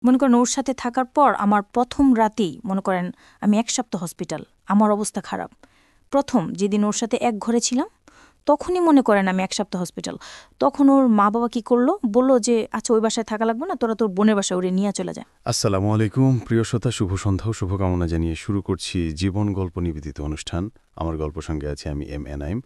মনে করেন ওর সাথে থাকার পর আমার প্রথম রাতেই মনে করেন আমি 1 সপ্তাহ হসপিটাল, আমার অবস্থা খারাপ। প্রথম যেদিন ওর সাথে এক ঘরে ছিলাম তখনই মনে করেন আমি 1 সপ্তাহ হসপিটাল। তখন ওর মা বাবা কি করলো, বললো যে আচ্ছা ওই বাসায় থাকা লাগবে না, তোরা তোর বোনের বাসায় ওরে নিয়ে চলে যায়। আসসালামু আলাইকুম প্রিয় শ্রোতা, শুভ সন্ধ্যা ও শুভকামনা জানিয়ে শুরু করছি জীবন গল্প নিবেদিত অনুষ্ঠান। আমার গল্প সঙ্গে আছি আমি এম এনাইম।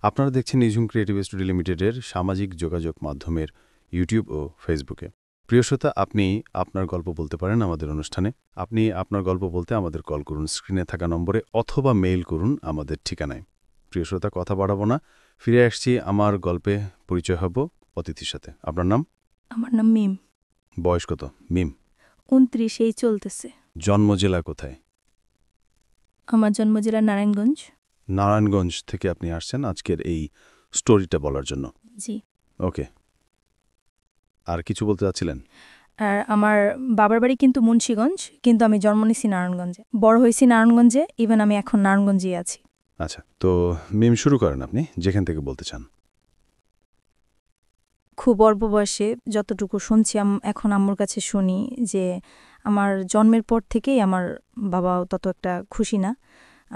আপনারা দেখছেন নিঝুম ক্রিয়েটিভ স্টুডিও লিমিটেডের সামাজিক যোগাযোগ মাধ্যমের ইউটিউব ও ফেসবুকে। প্রিয় শ্রোতা, আপনি আপনার গল্প বলতে পারেন আমাদের অনুষ্ঠানে। আপনি আপনার গল্প বলতে আমাদের কল করুন স্ক্রিনে থাকা নম্বরে অথবা মেইল করুন আমাদের ঠিকানায়। প্রিয় শ্রোতা, কথা বাড়াবো না, ফিরে আসছি আমার গল্পে। পরিচয় হব অতিথির সাথে। আপনার নাম? আমার নাম মিম। বয়স কত মিম? 29 চলতেছে। জন্ম জেলা কোথায়? আমার জন্ম জেলা নারায়ণগঞ্জ। নারায়ণগঞ্জ থেকে আপনি আসছেন আজকের এই স্টোরিটা বলার জন্য? জি। ওকে, আর কিছু বলতে চাচ্ছিলেন? আর আমার বাবার বাড়ি কিন্তু মুন্সিগঞ্জ, কিন্তু আমি জন্ম নিছি নারায়ণগঞ্জে, বড় হয়েছি নারায়ণগঞ্জে, ইভেন আমি এখন নারায়ণগঞ্জেই আছি। আচ্ছা, তো মিম শুরু করেন আপনি যেখান থেকে বলতে চান। খুব অল্প বয়সে যতটুকু শুনছি, এখন আম্মুর কাছে শুনি যে আমার জন্মের পর থেকেই আমার বাবাও তত একটা খুশি না,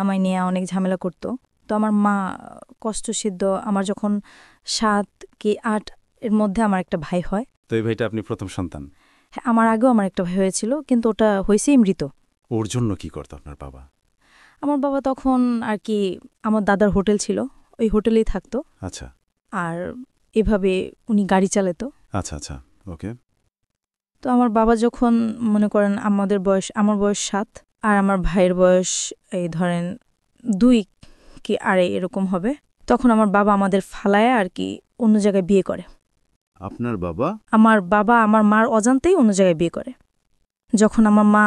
আমায় নিয়ে অনেক ঝামেলা করত। তো আমার মা কষ্টসিদ্ধ। আমার যখন 7 কি 8 এর মধ্যে আমার একটা ভাই হয়। তো এই ভাইটা আপনি প্রথম সন্তান? হ্যাঁ, আমার আগেও আমার একটা ভাই হয়েছিল, কিন্তু ওটা হয়েছেই মৃত। ওর জন্য কি করতো আপনার বাবা? আমার বাবা তখন আর কি, আমার দাদার হোটেল ছিল, ওই হোটেলেই থাকতো। আচ্ছা আর এভাবে উনি গাড়ি চালাতো। আচ্ছা আচ্ছা, ওকে। তো আমার বাবা যখন মনে করেন আমার বয়স 7 আর আমার ভাইয়ের বয়স এই ধরেন 2 কি 2.5 এরকম হবে, তখন আমার বাবা আমাদের ফালায় আর কি অন্য জায়গায় বিয়ে করে। আপনার বাবা? আমার বাবা আমার মার অজান্তেই অন্য জায়গায় বিয়ে করে। যখন আমার মা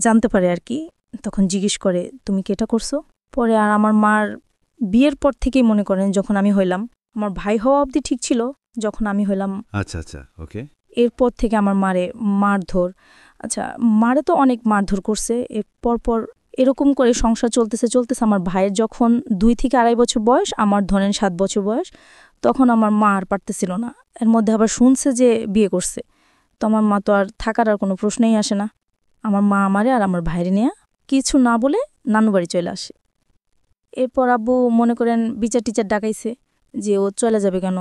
জানতে পারে আর কি, তখন জিজ্ঞেস করে তুমি কি এটা করছো? পরে আর আমার মার বিয়ের পর থেকেই মনে করেন যখন আমি হইলাম, আমার ভাই হওয়া অবধি ঠিক ছিল, যখন আমি হইলাম আচ্ছা আচ্ছা, ওকে। এরপর থেকে আমার মারে মারধর। আচ্ছা, মারে তো অনেক মারধর করছে। এর পর এরকম করে সংসার চলতেছে আমার ভাইয়ের যখন 2 থেকে 2.5 বছর বয়স, আমার ধরেন 7 বছর বয়স, তখন আমার মা আর পারতেছিল না। এর মধ্যে আবার শুনছে যে বিয়ে করছে, তো আমার মা তো আর থাকার আর কোনো প্রশ্নই আসে না। আমার মা আমারে আর আমার ভাইরে নিয়ে কিছু না বলে নানু বাড়ি চলে আসে। এরপর আব্বু মনে করেন বিচার টিচার ডাকাইছে যে ও চলে যাবে কেন,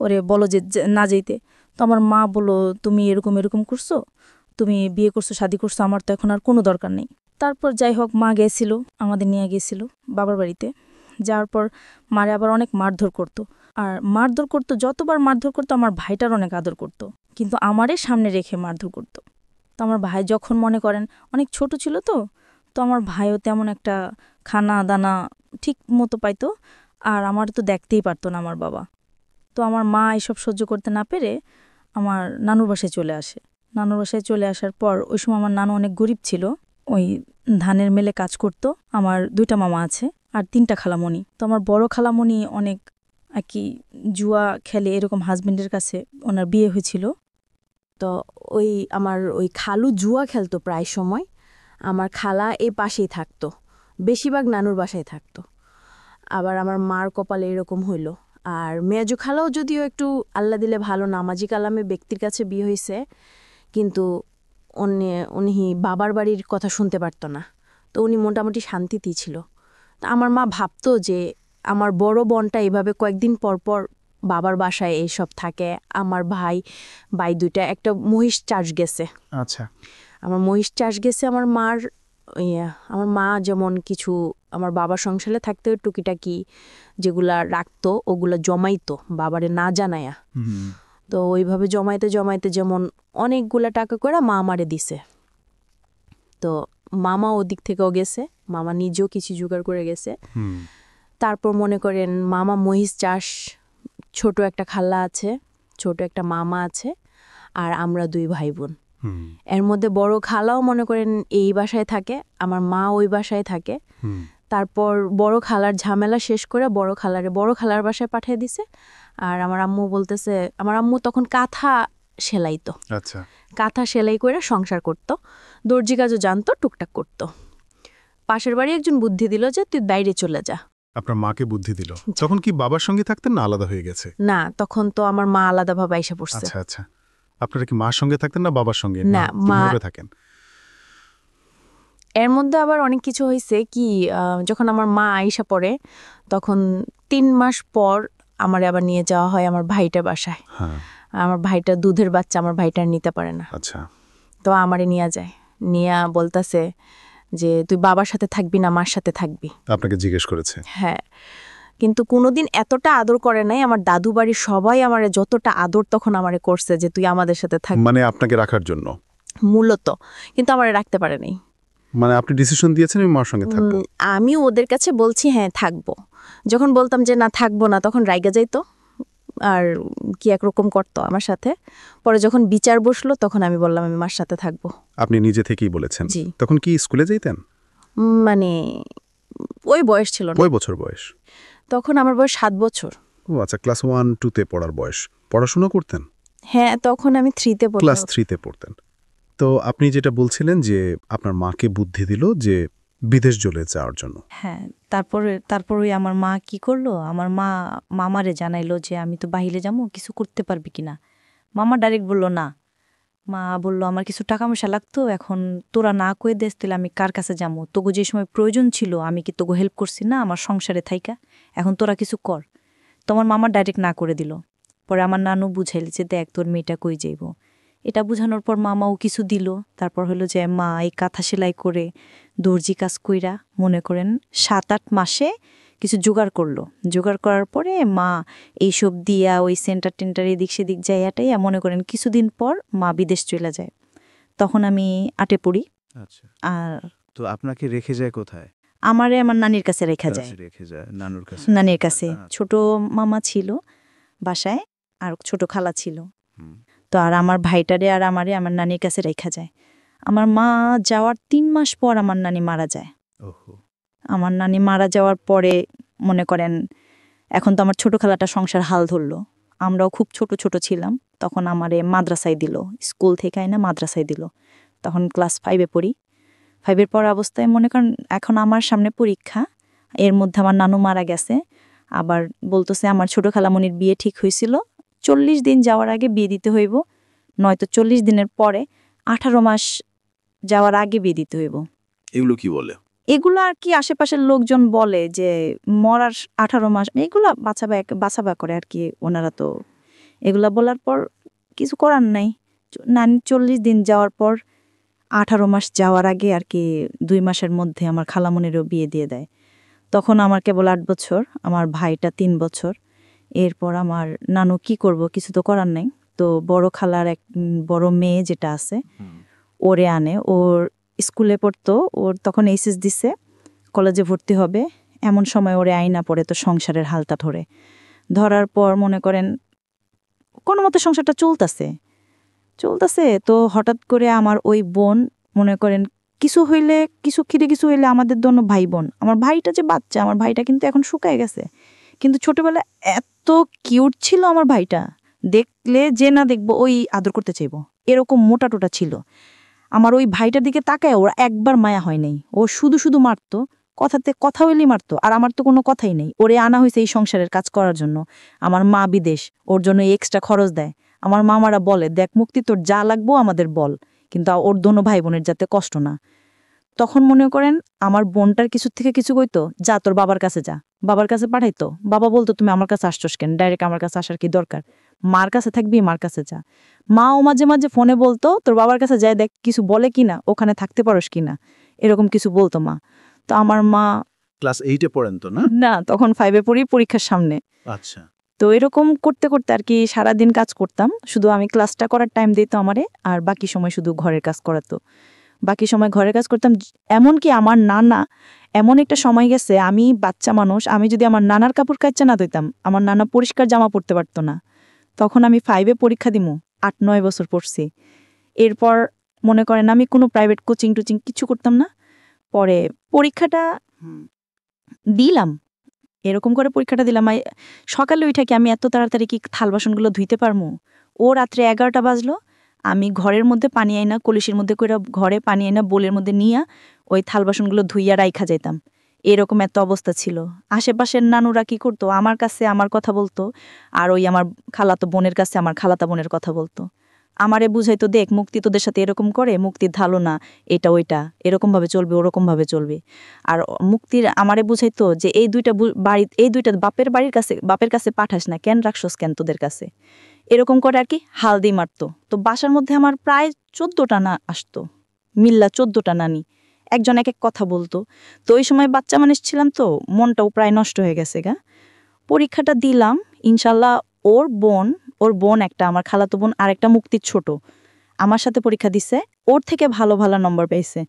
ওরে বলো যে না যেতে। তো আমার মা বললো তুমি এরকম করছো, তুমি বিয়ে করছো, শাদি করছো, আমার তো এখন আর কোনো দরকার নেই। তারপর যাই হোক মা গেছিল, আমাদের নিয়ে গেছিল বাবার বাড়িতে। যাওয়ার পর মারে আবার অনেক মারধর করতো। আর মারধর করতো, যতবার মারধর করতো আমার ভাইটার অনেক আদর করতো, কিন্তু আমারে সামনে রেখে মারধর করতো। তো আমার ভাই যখন মনে করেন অনেক ছোট ছিল, তো আমার ভাইও তেমন একটা খানা দানা ঠিক মতো পাইতো, আর আমার তো দেখতেই পারতো না আমার বাবা। তো আমার মা এসব সহ্য করতে না পেরে আমার নানুর বাসায় চলে আসে। নানুর বাসায় চলে আসার পর ওই সময় আমার নানু অনেক গরিব ছিল, ওই ধানের মেলে কাজ করত। আমার 2টা মামা আছে আর 3টা খালামণি। তো আমার বড় খালামণি অনেক আর কি জুয়া খেলে, এরকম হাজবেন্ডের কাছে ওনার বিয়ে হয়েছিল। তো আমার ওই খালু জুয়া খেলতো প্রায় সময়। আমার খালা এই পাশেই থাকতো, বেশিরভাগ নানুর বাসায় থাকতো। আবার আমার মার কপালে এরকম হইল। আর মেয়াজু খালাও যদিও একটু আল্লাহ দিলে ভালো নামাজি কালামে ব্যক্তির কাছে বিয়ে হয়েছে, কিন্তু উনি বাবার বাড়ির কথা শুনতে পারতো না। তো উনি মোটামুটি শান্তিতেই ছিল। তা আমার মা ভাবতো যে আমার বড় বোনটা এভাবে কয়েকদিন পর পর বাবার বাসায় এইসব থাকে। আমার ভাই 2টা একটা মহিষ চাষ গেছে। আচ্ছা, আমার মহিষ চাষ গেছে আমার মার। আমার মা যেমন কিছু আমার বাবার সংসারে থাকতে টুকিটাকি যেগুলা রাখতো ওগুলা জমাইতো বাবারে না জানায়া। তো ওইভাবে জমাইতে জমাইতে যেমন অনেকগুলা টাকা করে মা আমারে দিছে। তো মামা ওদিক থেকেও গেছে, মামা নিজেও কিছু জোগাড় করে গেছে। তারপর মনে করেন মামা মহিষ চাষ, ছোট একটা খালা আছে, ছোট একটা মামা আছে, আর আমরা 2 ভাই বোন। এর মধ্যে বড় খালাও মনে করেন এই বাসায় থাকে, আমার মা ওই বাসায় থাকে। তারপর বড় খালার ঝামেলা শেষ করে বড় খালার বাসায় পাঠিয়ে দিছে। আর আমার আম্মু বলতেছে, আমার আম্মু তখন কাঁথা সেলাইতো। আচ্ছা, কাঁথা সেলাই করে সংসার করত, দর্জি কাজও জানতো, টুকটাক করত। পাশের বাড়ি একজন বুদ্ধি দিল যে তুই বাইরে চলে যা। আপনার মাকে বুদ্ধি দিল। তখন কি বাবার সঙ্গে থাকতেন না আলাদা হয়ে গেছে? না, তখন তো আমার মা আলাদাভাবে আইসা পড়ছে। আচ্ছা আচ্ছা, আপনারা কি মার সঙ্গে থাকতেন না বাবার সঙ্গে? না, কিভাবে থাকেন? এর মধ্যে আবার অনেক কিছু হয়েছে কি, যখন আমার মা আইসা পড়ে তখন 3 মাস পর আমারে আবার নিয়ে যাওয়া হয় আমার ভাইটার বাসায়। হ্যাঁ, আমার ভাইটা দুধের বাচ্চা, আমার ভাইটা আর নিতে পারে না। আচ্ছা। তো আমারে নিয়ে যায়, নিয়ে বলতাছে যে তুই বাবার সাথে থাকবি না মার সাথে থাকবি। আপনাকে জিজ্ঞেস করেছে? হ্যাঁ, কিন্তু কোনোদিন এতটা আদর করে নাই। আমার দাদু বাড়ির সবাই আমারে যতটা আদর তখন আমারে করছে যে তুই আমাদের সাথে থাকবি, মানে আপনাকে রাখার জন্য? মূলত। কিন্তু আমারে রাখতে পারে নাই। মানে আপনি ডিসিশন দিয়েছেন আমি মার সঙ্গে থাকবো? আমি ওদের কাছে বলছি হ্যাঁ থাকবো। যখন বলতাম যে না থাকবো না, তখন রাইগা যাইতো আর কি একরকম করতো আমার সাথে। পরে যখন বিচার বসলো তখন আমি বললাম আমি মার সাথে থাকবো। আপনি নিজে থেকেই বলেছেন? জি। তখন কি স্কুলে যেতেন? মানে ওই বয়স ছিল না, কয় বছর বয়স? তখন আমার বয়স 7 বছর। ও আচ্ছা, ক্লাস 1-2-তে পড়ার বয়স। পড়াশোনা করতেন? হ্যাঁ, তখন আমি 3-তে পড়তাম। ক্লাস 3-তে পড়তেন। তো আপনি যেটা বলছিলেন যে আপনার মাকে বুদ্ধি দিল যে বিদেশ চলে যাওয়ার জন্য। হ্যাঁ, তারপর ওই আমার মা কি করলো, আমার মা মামারে জানাইলো যে আমি তো বাহিরে যাবো, কিছু করতে পারবি কিনা। মামা ডাইরেক্ট বলল না। মা বলল আমার কিছু টাকা পয়সা লাগতো, এখন তোরা না কয়ে দেস তাহলে আমি কার কাছে যাবো, তোগো যে সময় প্রয়োজন ছিল আমি কি তোগো হেল্প করছি না আমার সংসারে থাইকা, এখন তোরা কিছু কর। তোমার মামা ডাইরেক্ট না করে দিল। পরে আমার নানু বুঝাইল যে দেখ তোর মেয়েটা কই যাইব। এটা বুঝানোর পর মামাও কিছু দিল। তারপর হলো যে মা এই কাঁথা সেলাই করে দর্জি কাজ কইরা মনে করেন 7-8 মাসে কিছু জোগাড় করলো। জোগাড় করার পরে মা এইসব দিয়া ওই সেন্টার টেন্টার এদিক সেদিক যাইয়াটাই মনে করেন কিছুদিন পর মা বিদেশ চলে যায়। তখন আমি 8-এ পড়ি। আচ্ছা, আর তো আপনাকে রেখে যায় কোথায়? আমারে আমার নানির কাছে রেখা যায়। রেখে যায় নানুর কাছে? নানির কাছে আচ্ছা। ছোট মামা ছিল বাসায় আর ছোট খালা ছিল। হুম। তো আর আমার ভাইটারে আর আমারে আমার নানির কাছে রেখা যায়। আমার মা যাওয়ার 3 মাস পর আমার নানি মারা যায়। ওহো। আমার নানি মারা যাওয়ার পরে মনে করেন এখন তো আমার ছোট খালাটা সংসার হাল ধরলো। আমরাও খুব ছোট ছোট ছিলাম। তখন আমারে মাদ্রাসায় দিল, স্কুল থেকে আইনা মাদ্রাসায় দিল। তখন ক্লাস 5-এ পড়ি। 5-এর পর অবস্থায় মনে করেন এখন আমার সামনে পরীক্ষা, এর মধ্যে আমার নানু মারা গেছে। আবার বলতেছে আমার ছোট খালামণির বিয়ে ঠিক হয়েছিল, 40 দিন যাওয়ার আগে বিয়ে দিতে হইব, নয়তো 40 দিনের পরে 18 মাস যাওয়ার আগে বিয়ে দিতে হইব। এগুলো কি বলে? এগুলো আর কি আশেপাশের লোকজন বলে যে মরার 18 মাস, এগুলা বাছাবা করে আর কি ওনারা। তো এগুলা বলার পর কিছু করার নাই। নানি 40 দিন যাওয়ার পর 18 মাস যাওয়ার আগে আর কি 2 মাসের মধ্যে আমার খালামণিরও বিয়ে দিয়ে দেয়। তখন আমার কেবল 8 বছর, আমার ভাইটা 3 বছর। এরপর আমার নানু কি করব, কিছু তো করার নাই। তো বড় খালার এক বড় মেয়ে যেটা আছে ওরে আনে, ওর স্কুলে পড়তো, ওর তখন এইচএস দিছে, কলেজে ভর্তি হবে, এমন সময় ওরে আইনা পড়ে তো সংসারের হালটা ধরার পর মনে করেন কোনো মতে সংসারটা চলতেছে। তো হঠাৎ করে আমার ওই বোন মনে করেন কিছু হইলে আমাদের দোনো ভাই বোন, আমার ভাইটা যে বাচ্চা, আমার ভাইটা কিন্তু এখন শুকায় গেছে, কিন্তু ছোটবেলায় এত কিউট ছিল আমার ভাইটা, দেখলে যে না দেখবো ওই আদর করতে চাইবো, এরকম মোটা টোটা ছিল। আমার ওই ভাইটার দিকে তাকায় ওরা একবার মায়া হয় নাই, ও শুধু শুধু মারতো, কথা হইলেই মারতো। আর আমার তো কোনো কথাই নেই, ওরে আনা হয়েছে এই সংসারের কাজ করার জন্য। আমার মা বিদেশ, ওর জন্য এক্সট্রা খরচ দেয়। আমার মামারা বলে দেখ মুক্তি তোর যা লাগবো আমাদের বল, কিন্তু ওর দোনো ভাই বোনের যাতে কষ্ট না। তখন মনে করেন আমার বোনটার কিছু থেকে কিছু কইতো, যা তোর বাবার কাছে যা, বাবার কাছে পাঠাইতো। বাবা বলতো তুমি আমার কাছে আসছোস কেন, ডাইরেক্ট আমার কাছে আসার কি দরকার, মার কাছে থাকবি মার কাছে যা। মাও মাঝে মাঝে ফোনে বলতো তোর বাবার কাছে যাই দেখ কিছু বলে কিনা, ওখানে থাকতে পারোস কিনা, এরকম কিছু বলতো মা। তো আমার মা ক্লাস 8-এ পড়েন তো না? না, তখন 5-এ পড়ি, পরীক্ষার সামনে। আচ্ছা। তো এরকম করতে করতে আর কি সারাদিন কাজ করতাম, শুধু আমি ক্লাসটা করার টাইম দিত আমারে, আর বাকি সময় শুধু ঘরের কাজ করাতো। বাকি সময় ঘরের কাজ করতাম। এমনকি আমার নানা, এমন একটা সময় গেছে আমি বাচ্চা মানুষ, আমি যদি আমার নানার কাপড় কাচ্চা না দিতাম, আমার নানা পরিষ্কার জামা পরতে পারতো না। তখন আমি 5-এ পরীক্ষা দিমু, 8-9 বছর পড়ছি। এরপর মনে করেন আমি কোনো প্রাইভেট কোচিং টোচিং কিছু করতাম না। পরে পরীক্ষাটা দিলাম, এরকম করে পরীক্ষাটা দিলাম। সকালে উঠে কি আমি এত তাড়াতাড়ি কি থাল বাসনগুলো ধুইতে পারমু? ও রাত্রে 11টা বাজলো, আমি ঘরের মধ্যে পানি আইনা, কলসির মধ্যে করে ঘরে পানি আইনা বোলের মধ্যে নিয়া ওই থাল বাসনগুলো ধুইয়া রাইখা যেতাম। এরকম এত অবস্থা ছিল। আশেপাশের নানুরা কি করতো, আমার কাছে আমার কথা বলতো, আর ওই আমার খালাতো বোনের কাছে আমার খালাতা বোনের কথা বলতো। আমারে বুঝাইতো, দেখ মুক্তি তোদের সাথে এরকম করে, মুক্তির ধালো না, এটা ওইটা, এরকমভাবে চলবে ওরকমভাবে চলবে। আর মুক্তির আমারে বুঝাইতো যে এই দুইটা বাড়ি, এই দুইটা বাপের কাছে পাঠাস না, কেন রাখছস কেন তোদের কাছে, এরকম করে আর কি হাল দিয়ে মারতো। তো বাসার মধ্যে আমার প্রায় 14টা না আসতো, মিল্লা 14টা নানি, একজন এক এক কথা বলতো। তো ওই সময় বাচ্চা মানুষ ছিলাম, তো মনটাও প্রায় নষ্ট হয়ে গেছে গা। পরীক্ষাটা দিলাম, ইনশাল্লাহ ওর বোন একটা, আমার খালাতো বোন আর একটা মুক্তির ছোট, আমার সাথে পরীক্ষা দিছে, ওর থেকে ভালো ভালো নম্বর পেয়েছে।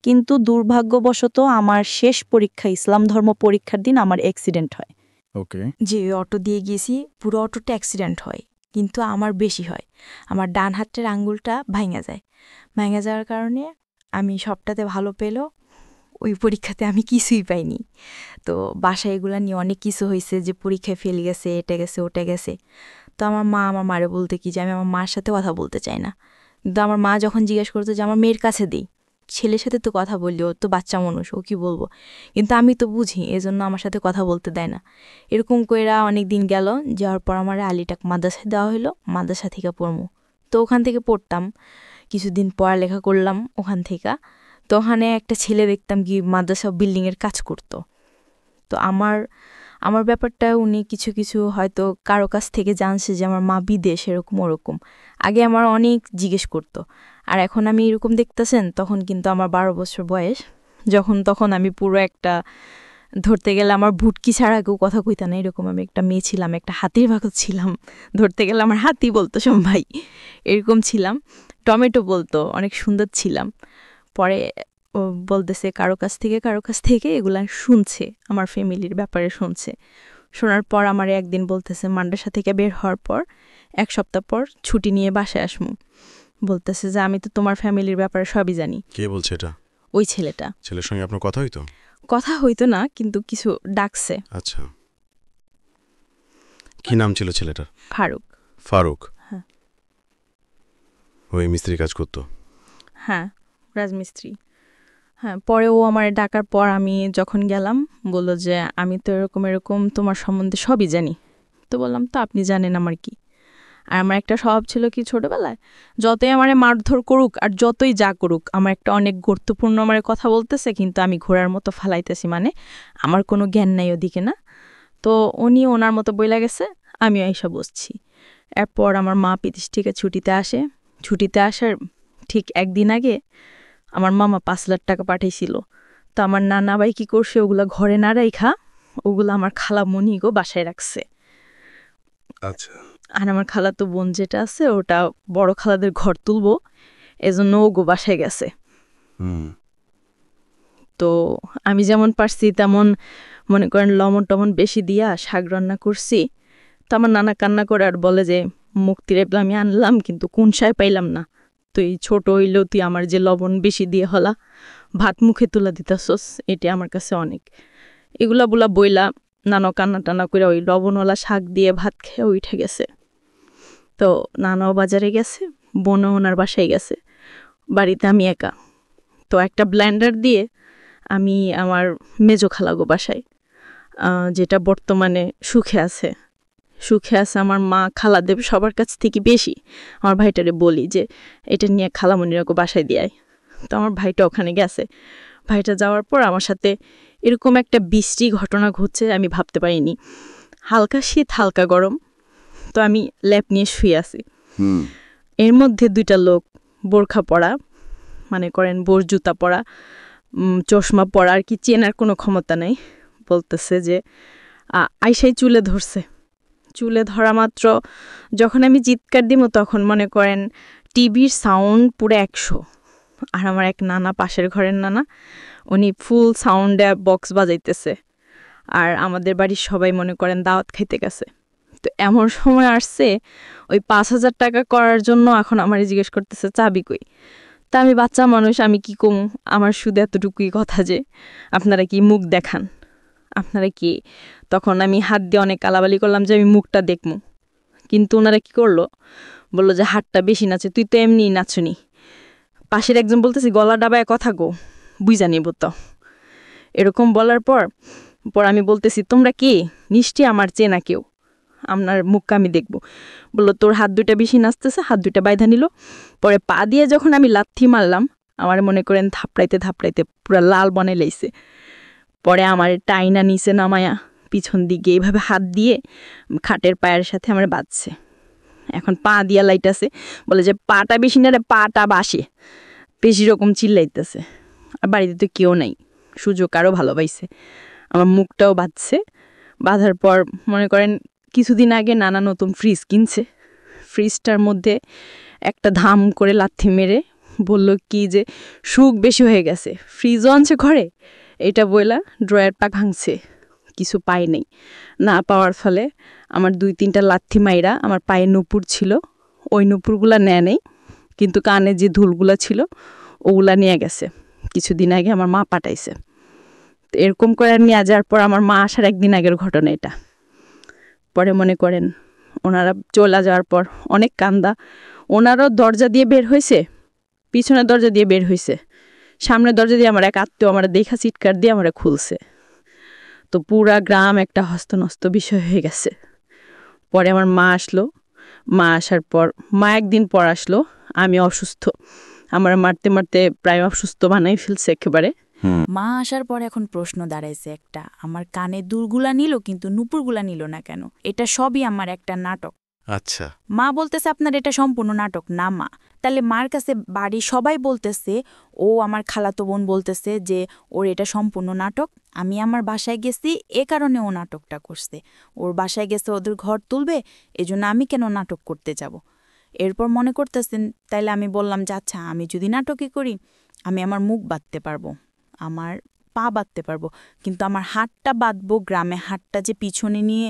কিন্তু দুর্ভাগ্যবশত আমার শেষ পরীক্ষা, ইসলাম ধর্ম পরীক্ষার দিন আমার অ্যাক্সিডেন্ট হয়। ওকে। যে অটো দিয়ে গেছি, পুরো অটোটা অ্যাক্সিডেন্ট হয়, কিন্তু আমার বেশি হয়। আমার ডান হাতের আঙ্গুলটা ভাঙা যায়। ভাঙা যাওয়ার কারণে আমি সবটাতে ভালো পেলেও ওই পরীক্ষাতে আমি কিছুই পাইনি। তো বাসায় এগুলো নিয়ে অনেক কিছু হয়েছে, যে পরীক্ষায় ফেল গেছে, এটা গেছে ওটা গেছে। তো আমার মারে বলতে কি যে আমি আমার মার সাথে কথা বলতে চাই না। কিন্তু আমার মা যখন জিজ্ঞেস করতো যে আমার মেয়ের কাছে দিই, ছেলের সাথে তো কথা বললি, ও তো বাচ্চা মানুষ, ও কি বলবো। কিন্তু আমি তো বুঝি, এজন্য আমার সাথে কথা বলতে দেয় না। এরকম কইরা অনেক দিন গেল, যাওয়ার পর আমার আলিটাক মাদ্রাসায় দেওয়া হলো, মাদ্রাসা থেকে পড়মু। তো ওখান থেকে পড়তাম, কিছুদিন পড়ালেখা করলাম ওখান থেকে। তো ওখানে একটা ছেলে দেখতাম কি মাদ্রাসা বিল্ডিংয়ের কাজ করতো। তো আমার ব্যাপারটা উনি কিছু কিছু হয়তো কারো কাছ থেকে জানছে যে আমার মা বিদেশ, এরকম ওরকম। আগে আমার অনেক জিজ্ঞেস করতো। আর এখন আমি এরকম দেখতেছেন, তখন কিন্তু আমার 12 বছর বয়স, তখন আমি পুরো একটা, ধরতে গেলে আমার ভুটকি ছাড়া কেউ কথা কইতা না, এরকম আমি একটা মেয়ে ছিলাম, একটা হাতির ভাগত ছিলাম। ধরতে গেলে আমার হাতি বলতো সবাই, এরকম ছিলাম। টমেটো বলতো, অনেক সুন্দর ছিলাম। পরে ও বলতেছে কারো কাছ থেকে এগুলা শুনছে, আমার ফ্যামিলির ব্যাপারে শুনছে। শোনার পর আমার একদিন বলতেছে, মাদ্রাসা থেকে বের হওয়ার পর 1 সপ্তাহ পর ছুটি নিয়ে বাসায় আসমু। বলতেছে যে আমি তো তোমার ফ্যামিলির ব্যাপারে সবই জানি। কে বলছে এটা? ওই ছেলেটা। ছেলের সঙ্গে আপনার কথা হইতো? কথা হইতো না, কিন্তু কিছু ডাকছে। আচ্ছা, কি নাম ছিল ছেলেটার? ফারুক। ফারুক। হ্যাঁ। ওই মিস্ত্রি কাজ করতো? হ্যাঁ, রাজমিস্ত্রি। হ্যাঁ, পরে ও আমার ডাকার পর আমি যখন গেলাম, বললো যে আমি তো এরকম তোমার সম্বন্ধে সবই জানি। তো বললাম, তো আপনি জানেন আমার কি? আর আমার একটা স্বভাব ছিল কি, ছোটবেলায় যতই আমারে মারধর করুক আর যতই যা করুক, আমার একটা অনেক গুরুত্বপূর্ণ আমার কথা বলতেছে, কিন্তু আমি ঘোড়ার মতো ফালাইতেছি, মানে আমার কোনো জ্ঞান নাই ওদিকে না। তো উনি ওনার মতো বইলা গেছে, আমিও এসে বসছি। এরপর আমার মা পিতিশ থেকে ছুটিতে আসে। ছুটিতে আসার ঠিক একদিন আগে আমার মামা 5 লাখ টাকা পাঠাইছিল। তো আমার নানা ভাই কি করছে, ওগুলা ঘরে না রাইখা ওগুলো আমার খালা মনিগো বাসায় রাখছে। আচ্ছা। আর আমার খালাতো বোন যেটা আছে, ওটা বড় খালাদের ঘর তুলবো, এজন্য ওগো বাসায় গেছে। তো আমি যেমন পারছি তেমন, মনে করেন লবণ টমন বেশি দিয়া শাক রান্না করছি। তো আমার নানা কান্না করে আর বলে যে, মুক্তির আমি আনলাম, কিন্তু কোন সায় পাইলাম না। তুই ছোট হইলেও তুই আমার যে লবণ বেশি দিয়ে হলা ভাত মুখে তুলা দিতাছস, এটা আমার কাছে অনেক। এগুলা বুলা বইলা নানা কান্না টান্না করে ওই লবণওয়ালা শাক দিয়ে ভাত খেয়ে উঠে গেছে। তো নানাও বাজারে গেছে, বোনও ওনার বাসায় গেছে, বাড়িতে আমি একা। তো একটা ব্লেন্ডার দিয়ে আমি আমার মেজো খালাগো বাসায়, যেটা বর্তমানে সুখে আছে আমার মা খালাদেব সবার কাছ থেকে বেশি, আমার ভাইটারে বলি যে এটা নিয়ে খালামণিরাকে বাসায় দিয়ে। তো আমার ভাইটা ওখানে গেছে। ভাইটা যাওয়ার পর আমার সাথে এরকম একটা বৃষ্টি ঘটনা ঘটছে, আমি ভাবতে পারিনি। হালকা শীত হালকা গরম। তো আমি ল্যাপ নিয়ে শুয়ে আছি। এর মধ্যে 2টা লোক, বোরখা পরা, মানে করেন বোর জুতা পরা, চশমা পরা, আর কি চেনার কোনো ক্ষমতা নাই, বলতেছে যে আইসাই চুলে ধরছে। চুলে ধরা মাত্র যখন আমি চিৎকার দিব, তখন মনে করেন টিভির সাউন্ড পুরো 100। আর আমার এক নানা, পাশের ঘরের নানা, উনি ফুল সাউন্ডে বক্স বাজাইতেছে। আর আমাদের বাড়ির সবাই মনে করেন দাওয়াত খাইতে গেছে। তো এমন সময় আসছে, ওই 5,000 টাকা করার জন্য এখন আমারই জিজ্ঞেস করতেছে চাবি কই। তা আমি বাচ্চা মানুষ, আমি কি কম, আমার শুধু এতটুকুই কথা যে আপনারা কি মুখ দেখান, আপনারা কি। তখন আমি হাত দিয়ে অনেক কালাবালি করলাম যে আমি মুখটা দেখবো, কিন্তু ওনারা কি করলো, বললো যে হাতটা বেশি নাচে, তুই তো এমনি নাচুনি। পাশের একজন বলতেছি, গলা ডাবায় কথা গো, বুঝা নিব তো। এরকম বলার পর আমি বলতেছি, তোমরা কি নিশ্চয়ই আমার চেনা কেউ। আপনার মুখ আমি দেখব। বললো তোর হাত দুইটা বেশি নাচতেছে, হাত দুইটা বাইধা নিল। পরে পা দিয়ে যখন আমি লাথি মারলাম, আমার মনে করেন থাপড়াইতে থাপড়াইতে পুরা লাল বনে লেইছে। পরে আমার টাইনা নিচে নামায়া পিছন দিকে এইভাবে হাত দিয়ে খাটের পায়ের সাথে আমার বাঁধছে। এখন পা দিয়া লাইটাছে, বলে যে পাটা বেশি না রে, পাটা বাসে, বেশি রকম চিল্লাইতেছে। আর বাড়িতে তো কেউ নাই, সুযোগ আরও ভালো পাইছে। আমার মুখটাও বাঁধছে। বাঁধার পর মনে করেন কিছুদিন আগে নানা নতুন ফ্রিজ কিনছে, ফ্রিজটার মধ্যে একটা ধাম করে লাথি মেরে বলল কি যে সুখ বেশি হয়ে গেছে, ফ্রিজও আনছে ঘরে, এটা বইলা ড্রয়ার পা ভাঙছে। কিছু পাই নেই, না পাওয়ার ফলে আমার 2-3টা লাথি মাইরা আমার পায়ে নুপুর ছিল, ওই নুপুরগুলা নেয় নেই, কিন্তু কানে যে ধুলগুলা ছিল ওগুলা নিয়ে গেছে। কিছুদিন আগে আমার মা পাঠাইছে। তো এরকম করে নিয়ে যাওয়ার পর আমার মা আসার একদিন আগের ঘটনা এটা। পরে মনে করেন ওনারা চলে যাওয়ার পর অনেক কান্দা। ওনারও দরজা দিয়ে বের হয়েছে, পিছনের দরজা দিয়ে বের হয়েছে, সামনের দরজা দিয়ে আমার এক আত্মীয় আমার দেখা চিৎকার দিয়ে আমার খুলছে। তো পুরা গ্রাম একটা হস্তনস্ত বিষয় হয়ে গেছে। পরে আমার মা আসলো, মা আসার পর মা একদিন পর আসলো, আমি অসুস্থ, আমার মারতে মারতে প্রায় অসুস্থ বানাই ফেলছে একেবারে। মা আসার পর এখন প্রশ্ন দাঁড়াইছে একটা, আমার কানে দুলগুলা নিল কিন্তু নুপুরগুলা নিল না কেন? এটা সবই আমার একটা নাটক। আচ্ছা, মা বলতেছে আপনার এটা সম্পূর্ণ নাটক না মা। তাহলে মার কাছে বাড়ি সবাই বলতেছে, ও আমার খালাতো বোন বলতেছে যে ওর এটা সম্পূর্ণ নাটক। আমি আমার বাসায় গেছি, এ কারণে ও নাটকটা করছে। ওর বাসায় গেছে ওদের ঘর তুলবে, এজন্য আমি কেন নাটক করতে যাব? এরপর মনে করতেছেন, তাইলে আমি বললাম যে আচ্ছা আমি যদি নাটকই করি, আমি আমার মুখ বাঁধতে পারবো, আমার পা বাঁধতে পারবো, কিন্তু আমার হাতটা বাঁধবো গ্রামে, হাতটা যে পিছনে নিয়ে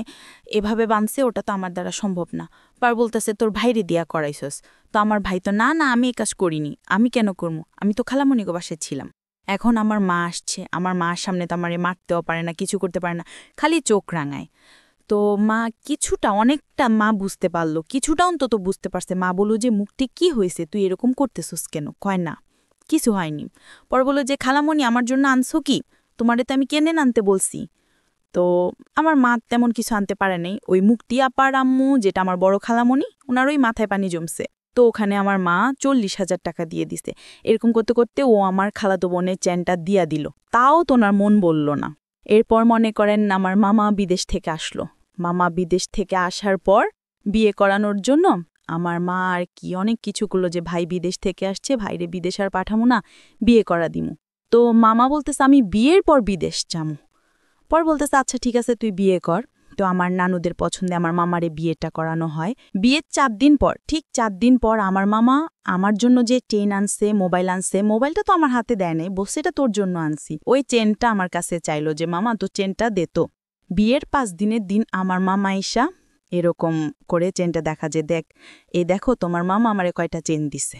এভাবে বাঁধছে ওটা তো আমার দ্বারা সম্ভব না। পার বলতেছে তোর ভাইরে দিয়া করাইছস। তো আমার ভাই তো না না আমি এই কাজ করিনি, আমি কেন করবো, আমি তো খালামণিগো বাসায় ছিলাম। এখন আমার মা আসছে, আমার মার সামনে তো আমারে মারতেও পারে না, কিছু করতে পারে না, খালি চোখ রাঙায়। তো মা কিছুটা অনেকটা মা বুঝতে পারলো, কিছুটা অন্তত বুঝতে পারছে। মা বলল যে মুখটি কি হয়েছে, তুই এরকম করতেছস কেন? কয় না কিছু হয়নি। পরে বলল যে খালামণি আমার জন্য আনছো কি, তোমারে তো আমি কেনে আনতে বলছি। তো আমার মা তেমন কিছু আনতে পারে নাই, ওই মুক্তি আপার আম্মু যেটা আমার বড় খালামণি, ওনার ওই মাথায় পানি জমছে। তো ওখানে আমার মা 40,000 টাকা দিয়ে দিছে। এরকম করতে করতে ও আমার খালাতো বোনের চেনটা দিয়া দিল, তাও তো ওনার মন বলল না। এরপর মনে করেন আমার মামা বিদেশ থেকে আসলো। মামা বিদেশ থেকে আসার পর বিয়ে করানোর জন্য আমার মা আর কি অনেক কিছু করলো, যে ভাই বিদেশ থেকে আসছে, ভাইরে বিদেশ আর পাঠামো না, বিয়ে করা দিমু। তো মামা বলতেছে আমি বিয়ের পর বিদেশ যামু। পর বলতেছে আচ্ছা ঠিক আছে তুই বিয়ে কর। তো আমার নানুদের পছন্দে আমার মামারে বিয়েটা করানো হয়। বিয়ের 4 দিন পর, ঠিক 4 দিন পর আমার মামা আমার জন্য যে চেন আনছে, মোবাইল আনছে, মোবাইলটা তো আমার হাতে দেয় নাই, বলছে এটা তোর জন্য আনছি। ওই চেনটা আমার কাছে চাইলো যে মামা তো চেনটা দে তো। বিয়ের 5 দিনের দিন আমার মামা ঈশা এরকম করে চেনটা দেখা, যে দেখ এই দেখো তোমার মামা আমারে কয়টা চেন দিছে।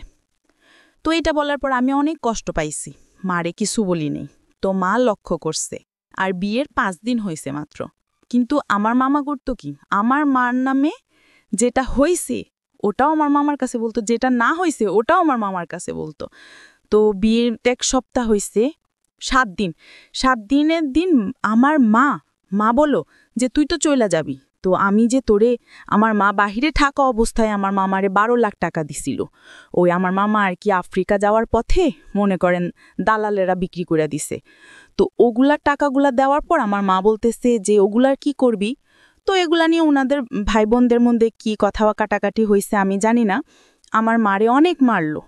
তো এটা বলার পর আমি অনেক কষ্ট পাইছি, মারে কিছু বলি নেই। তো মা লক্ষ্য করছে, আর বিয়ের 5 দিন হয়েছে মাত্র, কিন্তু আমার মামা করতো কি, আমার মার নামে যেটা হয়েছে ওটাও আমার মামার কাছে বলতো, যেটা না হয়েছে ওটাও আমার মামার কাছে বলতো। তো বিয়ের 1 সপ্তাহ হয়েছে, 7 দিন, 7 দিনের দিন আমার মা বলো যে তুই তো চইলা যাবি। তো আমি যে তোরে, আমার মা বাহিরে থাকা অবস্থায় আমার মামারে 12 লাখ টাকা দিছিল। ওই আমার মামা আর কি আফ্রিকা যাওয়ার পথে মনে করেন দালালেরা বিক্রি করে দিছে। তো ওগুলার টাকাগুলা দেওয়ার পর আমার মা বলতেছে যে ওগুলার কি করবি? তো এগুলা নিয়ে ওনাদের ভাই বোনদের মধ্যে কি কথা কাটাকাটি হয়েছে আমি জানি না, আমার মারে অনেক মারলো।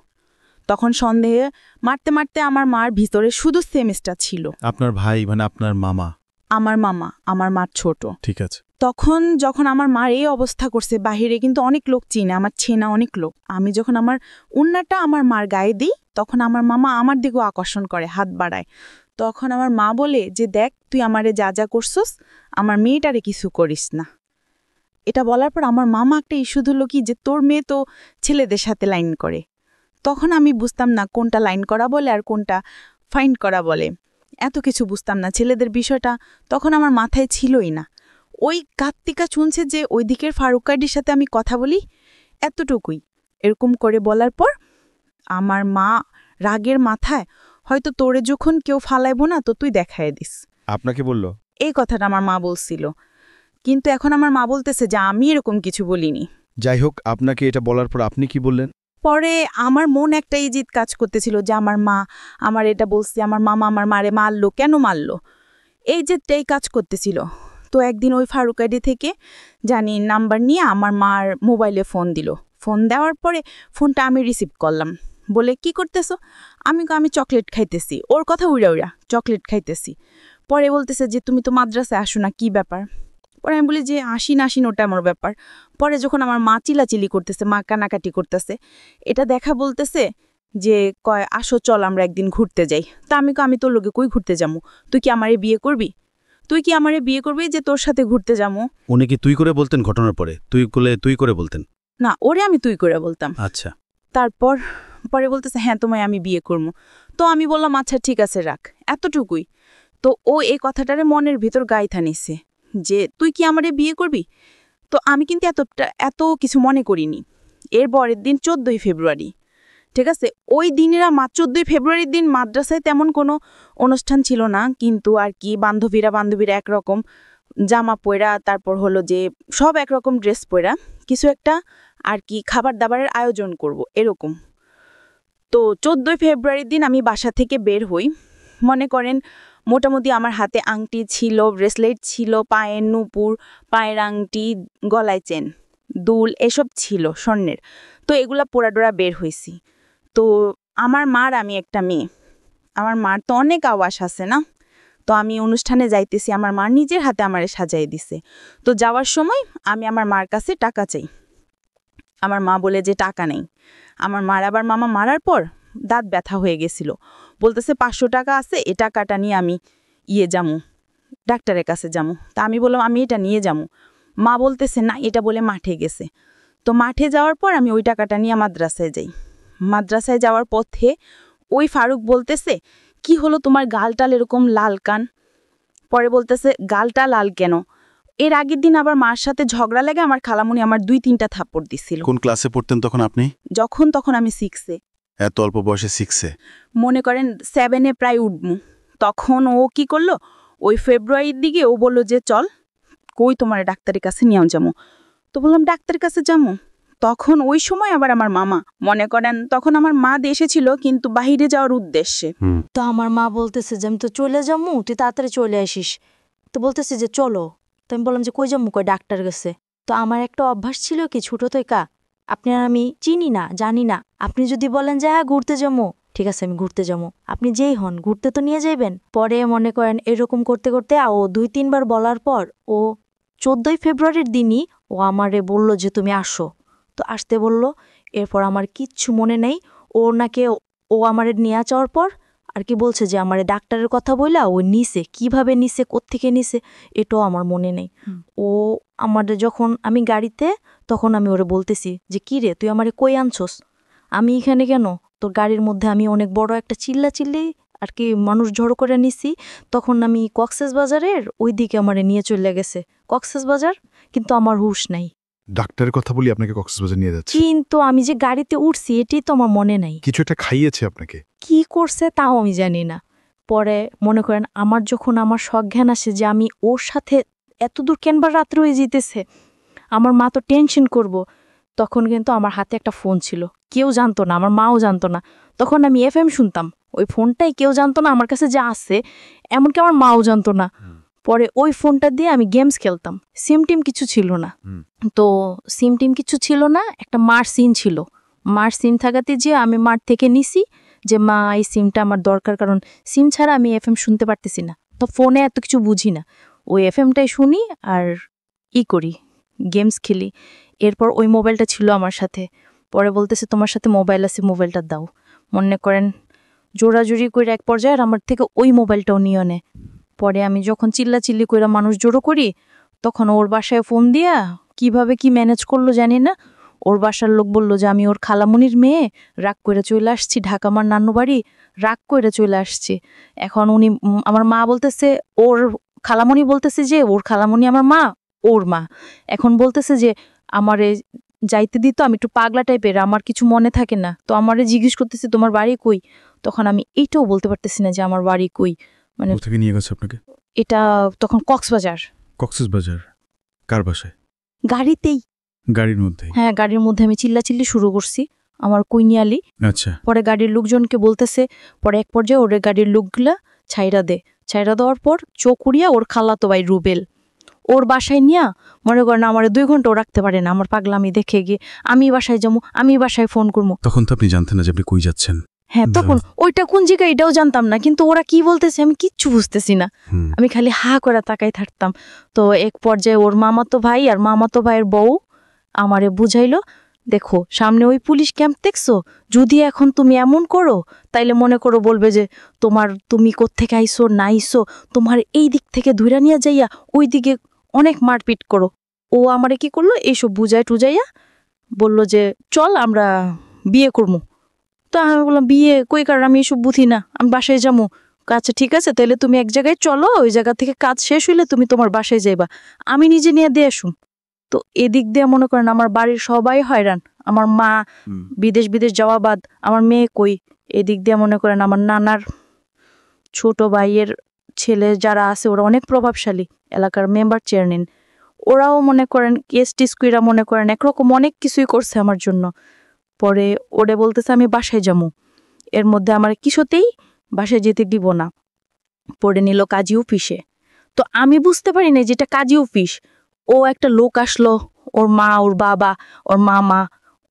তখন সন্দেহে মারতে মারতে আমার মার ভিতরে শুধু সেমিস্টার ছিল। আপনার ভাই মানে আপনার মামা? আমার মামা, আমার মার ছোট। ঠিক আছে। তখন যখন আমার মার এই অবস্থা করছে, বাহিরে কিন্তু অনেক লোক চিনে, আমার চেনা অনেক লোক, আমি যখন আমার উন্নাটা আমার মার গায়ে দিই তখন আমার মামা আমার দিকেও আকর্ষণ করে, হাত বাড়ায়। তখন আমার মা বলে যে দেখ তুই আমারে যা যা করছস, আমার মেয়েটারে কিছু করিস না। এটা বলার পর আমার মামা একটা ইস্যু ধরল কি যে তোর মেয়ে তো ছেলেদের সাথে লাইন করে। তখন আমি বুঝতাম না কোনটা লাইন করা বলে আর কোনটা ফাইন করা বলে, এত কিছু বুঝতাম না, ছেলেদের বিষয়টা তখন আমার মাথায় ছিলই না। ওই কার্তিকা শুনছে যে ওই দিকের ফারুক কাইডির সাথে আমি কথা বলি, এতটুকুই। এরকম করে বলার পর আমার মা রাগের মাথায় হয়তো তোরে যখন কেউ ফালাইব না তো তুই দেখায় দিস, আপনাকে বলল? এই কথাটা আমার মা বলছিল। কিন্তু এখন আমার মা বলতেছে যে আমি এরকম কিছু বলিনি। যাই হোক, আপনাকে এটা বলার পর আপনি কি বললেন? পরে আমার মন একটা জিদ কাজ করতেছিল যে আমার মা আমার এটা বলছে, আমার মামা আমার মারে মারলো, কেন মারলো, এই জেদটাই কাজ করতেছিল। তো একদিন ওই ফারুক আইডি থেকে জানি নাম্বার নিয়ে আমার মার মোবাইলে ফোন দিল। ফোন দেওয়ার পরে ফোনটা আমি রিসিভ করলাম। বলে কি করতেছো? আমি চকলেট খাইতেছি। ওর কথা উড়া উড়া চকলেট খাইতেছি। পরে বলতেছে যে তুমি তো মাদ্রাসায় আসো না, কি ব্যাপার? পরে আমি বলি যে আসি না ওটা আমার ব্যাপার। পরে যখন আমার মা চিলাচিলি করতেছে, মা কানাকাটি করতেছে, এটা দেখা বলতেছে যে কয় আসো চল আমরা একদিন ঘুরতে যাই। তা আমি তোর লোকে কই ঘুরতে যাবো? তুই কি আমারে বিয়ে করবি? যে তোর সাথে ঘুরতে যাবো? উনি কি তুই করে বলতেন ঘটনার পরে? তুই করে বলতেন? না, ওরে আমি তুই করে বলতাম। আচ্ছা। তারপর পরে বলতেছে হ্যাঁ তোমায় আমি বিয়ে করবো। তো আমি বললাম আচ্ছা ঠিক আছে রাখ, এতটুকুই। তো ও এই কথাটারে মনের ভিতর গাইথা নিছে যে তুই কি আমারে বিয়ে করবি। তো আমি কিন্তু এত কিছু মনে করিনি। এর পরের দিন 14ই ফেব্রুয়ারি, ঠিক আছে, ওই দিনেরা 14ই ফেব্রুয়ারির দিন মাদ্রাসায় তেমন কোনো অনুষ্ঠান ছিল না, কিন্তু আর কি বান্ধবীরা একরকম জামা পয়রা, তারপর হলো যে সব একরকম ড্রেস পয়রা কিছু একটা আর কি খাবার দাবারের আয়োজন করব এরকম। তো 14ই ফেব্রুয়ারির দিন আমি বাসা থেকে বের হই। মনে করেন মোটামুটি আমার হাতে আংটি ছিল, ব্রেসলেট ছিল, পায়ের নুপুর, পায়ের আংটি, গলায় চেন, দুল এসব ছিল স্বর্ণের। তো এগুলা পোড়াডোরা বের হইছি। তো আমার মার, আমি একটা মেয়ে, আমার মার তো অনেক আওয়াজ আছে না। তো আমি অনুষ্ঠানে যাইতেছি, আমার মা নিজের হাতে আমারে সাজাই দিছে। তো যাওয়ার সময় আমি আমার মার কাছে টাকা চাই। আমার মা বলে যে টাকা নেই। আমার মার আবার মামা মারার পর দাঁত ব্যথা হয়ে গেছিল। বলতেছে 500 টাকা আছে, এ টাকাটা নিয়ে আমি যামু, ডাক্তারের কাছে যামু। তা আমি বললাম আমি এটা নিয়ে যামু। মা বলতেছে না, এটা বলে মাঠে গেছে। তো মাঠে যাওয়ার পর আমি ওই টাকাটা নিয়ে মাদ্রাসায় যাই। মাদ্রাসায় যাওয়ার পথে ওই ফারুক বলতেছে কি হলো তোমার গালটাল এরকম লাল কান? পরে বলতেছে গালটা লাল কেন? এর আগের দিন আবার মার সাথে ঝগড়া লেগে আমার খালামুনি আমার 2-3টা থাপ্পড় দিছিল। কোন ক্লাসে পড়তেন তখন আপনি? তখন আমি 6-এ। এত অল্প বয়সে 6-এ? মনে করেন 7-এ প্রায় উঠবো। তখন ও কি করলো, ওই ফেব্রুয়ারির দিকে ও বলল যে চল কই তোমার ডাক্তারের কাছে নিয়েও যাবো। তো বললাম ডাক্তারের কাছে যাবো। তখন ওই সময় আবার আমার মামা, মনে করেন তখন আমার মা দেশে ছিল কিন্তু বাহিরে যাওয়ার উদ্দেশ্যে। তো আমার মা বলতেছে যে আমি তো চলে যাবো, তুই তাড়াতাড়ি চলে আসিস। তো বলতেছে যে চলো। তো আমি বললাম যে কই যাবো? কই ডাক্তার গেছে। তো আমার একটা অভ্যাস ছিল কি, ছোট থেকে আপনি আর আমি চিনি না, জানি না, আপনি যদি বলেন যে হ্যাঁ ঘুরতে যাবো, ঠিক আছে আমি ঘুরতে যাবো, আপনি যেই হন ঘুরতে তো নিয়ে যাইবেন। পরে মনে করেন এরকম করতে করতে ও 2-3 বার বলার পর ও 14ই ফেব্রুয়ারির দিনই ও আমারে বলল যে তুমি আসো। তো আসতে বলল। এরপর আমার কিচ্ছু মনে নেই। ও নাকি ও আমারে নিয়ে যাওয়ার পর আর কি বলছে যে আমারে ডাক্তারের কথা বইলা ও নিছে, কিভাবে নিছে, কোত্থেকে নিছে এটাও আমার মনে নেই। ও আমাদের যখন আমি গাড়িতে, তখন আমি ওরে বলতেছি যে কি রে তুই আমারে কই আনছস, আমি এখানে কেন? তোর গাড়ির মধ্যে আমি অনেক বড় একটা চিল্লি আর কি মানুষ জড়ো করে নিছি। তখন আমি কক্সবাজারের ওই দিকে আমারে নিয়ে চলে গেছে, কক্সবাজার, কিন্তু আমার হুঁশ নাই। ডাক্তারের কথা বলি আপনাকে কক্সবাজার নিয়ে যাচ্ছে। কিন্তু আমি যে গাড়িতে উঠছি এটাই তো আমার মনে নাই। কিছু একটা খাইয়েছে আপনাকে? কি করছে তাও আমি জানি না। পরে মনে করেন আমার যখন আমার সজ্ঞান আসে যে আমি ওর সাথে এতদূর কেনবার রাত্রে হয়ে যেতেছে, আমার মা তো টেনশন করব। তখন কিন্তু আমার হাতে একটা ফোন ছিল, কেউ জানতো না, আমার মাও জানতো না। তখন আমি FM শুনতাম, ওই ফোনটাই কেউ জানতো না আমার কাছে যে আছে, এমনকি আমার মাও জানতো না। পরে ওই ফোনটা দিয়ে আমি গেমস খেলতাম। সিম টিম কিছু ছিল না। তো সিম টিম কিছু ছিল না, একটা মার সিম ছিল। মার সিম থাকাতে যে আমি মার থেকে নিছি যে মা এই সিমটা আমার দরকার, কারণ সিম ছাড়া আমি FM শুনতে পারতেছি না। তো ফোনে এত কিছু বুঝি না, ওই FMটাই শুনি আর করি, গেমস খেলি। এরপর ওই মোবাইলটা ছিল আমার সাথে। পরে বলতেছে তোমার সাথে মোবাইল আছে, মোবাইলটা দাও। মনে করেন জোরাজুরি করে এক পর্যায়ে আমার থেকে ওই মোবাইলটাও নিয়ে নেয়। পরে আমি যখন চিল্লাচিল্লি করে মানুষ জড়ো করি, তখন ওর বাসায় ফোন দিয়া কিভাবে কি ম্যানেজ করলো জানি না, ওর বাসার লোক বলল যে আমি ওর খালামুনির মেয়ে, রাগ করে চলে আসছি, ঢাকা আমার নানু বাড়ি, রাগ করে চলে আসছি। এখন উনি আমার মা বলতেছে, ওর খালামুনি বলতেছে যে ওর খালামুনি আমার মা, ওর মা এখন বলতেছে যে আমারে যাইতে দিত, আমি একটু পাগলা টাইপের, আমার কিছু মনে থাকে না। তো আমারে জিজ্ঞেস করতেছে তোমার বাড়ি কই। তখন আমি এইটাও বলতে পারতেছি না যে আমার বাড়ি কই। মানে কোথা থেকে নিয়ে গেছে আপনাকে? এটা তখন কক্সবাজার। কক্সবাজার? কার বাসায়? গাড়িতেই। গাড়ির মধ্যে? হ্যাঁ, গাড়ির মধ্যে আমি চিল্লাচিল্লি শুরু করছি, আমার কুইনিয়ালি। আচ্ছা। পরে গাড়ির লোকজনকে বলতেছে, পরে এক পর্যায়ে ওর গাড়ির লোকগুলা ছাইরা দেওয়ার পর চোখ উড়িয়া ওর খালাতো ভাই রুবেল ওর বাসায় নিয়া মনে করেন আমার 2 ঘন্টাও রাখতে পারে না। আমার পাগলামি দেখে গিয়ে আমি বাসায় যাবো, আমি বাসায় ফোন করবো। তখন তো আপনি জানতেন না যে আপনি কই যাচ্ছেন? হ্যাঁ, তখন ওইটা কোন জায়গায় এটাও জানতাম না, কিন্তু ওরা কি বলতেছে আমি কিচ্ছু বুঝতেছি না। আমি খালি হা করে তাকাই থাকতাম। তো এক পর্যায়ে ওর মামাতো ভাই আর মামাতো ভাইয়ের বউ আমারে বুঝাইলো, দেখো সামনে ওই পুলিশ ক্যাম্প দেখছো, যদি এখন তুমি এমন করো তাইলে মনে করো বলবে যে তুমি কোত্থেকে আইসো না আইসো, তোমার এই দিক থেকে ধুইরা নিয়ে যাইয়া ওই দিকে অনেক মারপিট করো। ও আমারে কি করলো, এইসব বুঝাই টুজাইয়া বলল যে চল আমরা বিয়ে করবো। তো আমি বললাম বিয়ে কই, কারণ আমি এসব বুঝি না, আমি বাসায় যাবো। আচ্ছা ঠিক আছে, তাহলে তুমি এক জায়গায় চলো, ওই জায়গা থেকে কাজ শেষ হইলে তুমি তোমার বাসায় যাইবা, আমি নিজে নিয়ে দিয়ে আসুম। তো এদিক দিয়ে মনে করেন আমার বাড়ির সবাই হয়রান, আমার মা বিদেশ যাওয়া বাদ, আমার মেয়ে কই। এদিক দিয়ে মনে করেন আমার নানার ছোট ভাইয়ের ছেলে যারা আছে ওরা অনেক প্রভাবশালী, এলাকার মেম্বার চেয়ারম্যান, ওরাও মনে করেন কেস টিস কইরা মনে করেন একরকম অনেক কিছুই করছে আমার জন্য। পরে ওরে বলতেছে আমি বাসায় যাবো, এর মধ্যে আমার কিছুতেই বাসায় যেতে দিব না। পড়ে নিল কাজী অফিসে। তো আমি বুঝতে পারি না যেটা কাজী অফিস। ও একটা লোক আসলো, ওর মা, ওর বাবা, ওর মামা,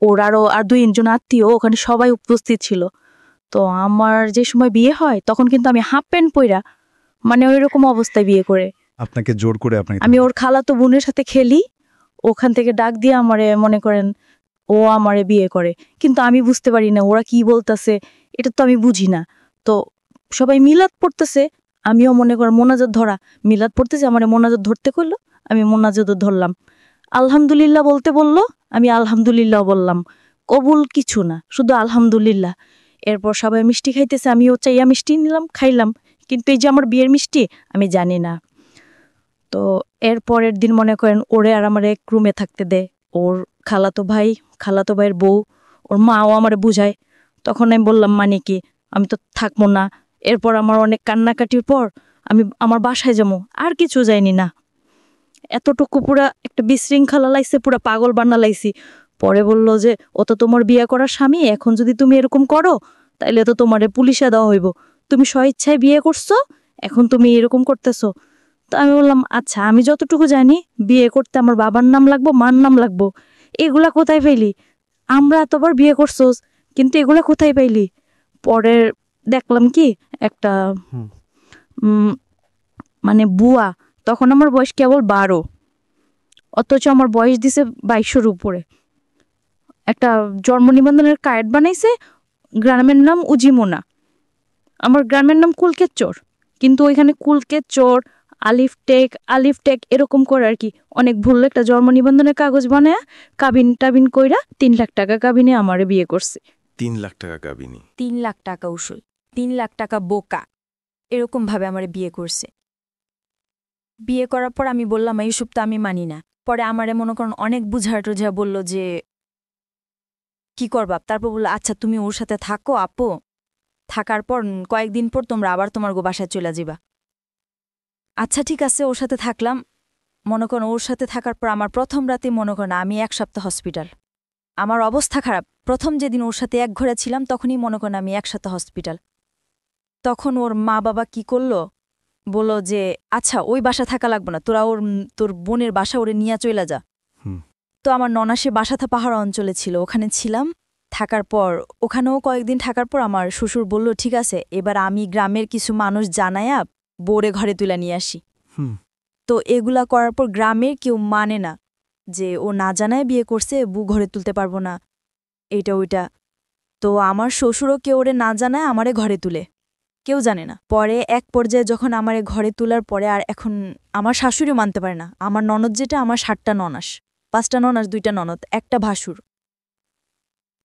ওর আর 2 জন আত্মীয় ওখানে সবাই উপস্থিত ছিল। তো আমার যে সময় বিয়ে হয় তখন কিন্তু আমি হাফ প্যান্ট পইরা, মানে ওই রকম অবস্থায় বিয়ে করে আপনাকে জোর করে আপনাকে? আমি ওর খালাতো বোনের সাথে খেলি, ওখান থেকে ডাক দিয়ে আমারে মনে করেন ও আমারে বিয়ে করে। কিন্তু আমি বুঝতে পারি না ওরা কি বলতেছে, এটা তো আমি বুঝি না। তো সবাই মিলাদ পড়তেছে, আমিও মনে করেন মোনাজাত ধরা, মিলাদ পড়তেছে, আমারে মোনাজাত ধরতে করলো, আমি মোনাজাতও ধরলাম। আলহামদুলিল্লাহ বলতে বললো, আমি আলহামদুলিল্লাহ বললাম। কবুল কিছু না, শুধু আলহামদুলিল্লাহ। এরপর সবাই মিষ্টি খাইতেছে, আমিও চাইয়া মিষ্টি নিলাম, খাইলাম, কিন্তু এই যে আমার বিয়ের মিষ্টি আমি জানি না। তো এর পরের দিন মনে করেন ওরে আর আমার এক রুমে থাকতে দেয়, ওর খালাতো ভাইয়ের বউ, ওর মাও আমারে বুঝায়। তখন আমি বললাম মানে কি, আমি তো থাকবো না। এরপর আমার অনেক কান্নাকাটির পর আমি আমার বাসায় যাবো, আর কিছু যাইনি না। এতটুকু পুরা একটা বিশৃঙ্খলা লাইছে, পুরা পাগল বানা লাইছি। পরে বলল যে ও তো তোমার বিয়ে করার স্বামী, এখন যদি তুমি এরকম করো তাইলে তো তোমারে পুলিশে দেওয়া হইব, তুমি স্বইচ্ছায় বিয়ে করছো, এখন তুমি এরকম করতেছো। তো আমি বললাম আচ্ছা, আমি যতটুকু জানি বিয়ে করতে আমার বাবার নাম লাগবো, মার নাম লাগবো, এগুলা কোথায় পাইলি? আমরা এতবার বিয়ে করছোস, কিন্তু এগুলা কোথায় পাইলি? পরে দেখলাম কি একটা মানে বুয়া, তখন আমার বয়স কেবল 12, অথচ আমার বয়স দিছে 22-এর উপরে। একটা জন্ম নিবন্ধনের কার্ড বানাইছে, গ্রামের নাম উজিমোনা, আমার গ্রামের নাম কুলকেচর, কিন্তু ওইখানে কুলকেচর আলিফ টেক এরকম করে আর কি অনেক ভুল একটা জন্ম নিবন্ধনের কাগজ বানায় কাবিন কইরা 3 লাখ টাকা কাবিনে আমারে বিয়ে করছে। 3 লাখ টাকা কাবিনী? 3 লাখ টাকা উসুল, 3 লাখ টাকা বোকা, এরকম ভাবে আমার বিয়ে করছে। বিয়ে করার পর আমি বললাম এইসব তো আমি মানি না। পরে আমারে মনে করেন অনেক বুঝা বলল যে কি করবা। তারপর বললো আচ্ছা তুমি ওর সাথে থাকো আপু, থাকার পর কয়েকদিন পর তোমরা আবার তোমার বাসায় চলে যাবা। আচ্ছা ঠিক আছে, ওর সাথে থাকলাম। মনে করেন ওর সাথে থাকার পর আমার প্রথম রাতে মনে করেন আমি 1 সপ্তাহ হসপিটাল, আমার অবস্থা খারাপ। প্রথম যেদিন ওর সাথে এক ঘরে ছিলাম তখনই মনে করেন আমি 1 সপ্তাহ হসপিটাল। তখন ওর মা বাবা কি করলো, বললো যে আচ্ছা ওই বাসা থাকা লাগবে না, তোর বোনের বাসা ওরে নিয়ে চলে যা। তো আমার ননাসে বাসাথা পাহাড় অঞ্চলে ছিল, ওখানে ছিলাম। থাকার পর ওখানেও কয়েকদিন থাকার পর আমার শ্বশুর বলল ঠিক আছে এবার আমি গ্রামের কিছু মানুষ জানায়া বোরে ঘরে তুলে নিয়ে আসি। তো এগুলা করার পর গ্রামের কেউ মানে না যে ও না জানায় বিয়ে করছে, বউ ঘরে তুলতে পারবো না, এইটা ওইটা। তো আমার শ্বশুরও কেউ ওরে না জানায় আমারে ঘরে তুলে, কেউ জানে না। পরে এক পর্যায়ে যখন আমারে ঘরে তোলার পরে আর এখন আমার শাশুড়িও মানতে পারে না। আমার ননদ যেটা, আমার 7টা ননাস, 5টা ননাস, 2টা ননদ, একটা ভাসুর।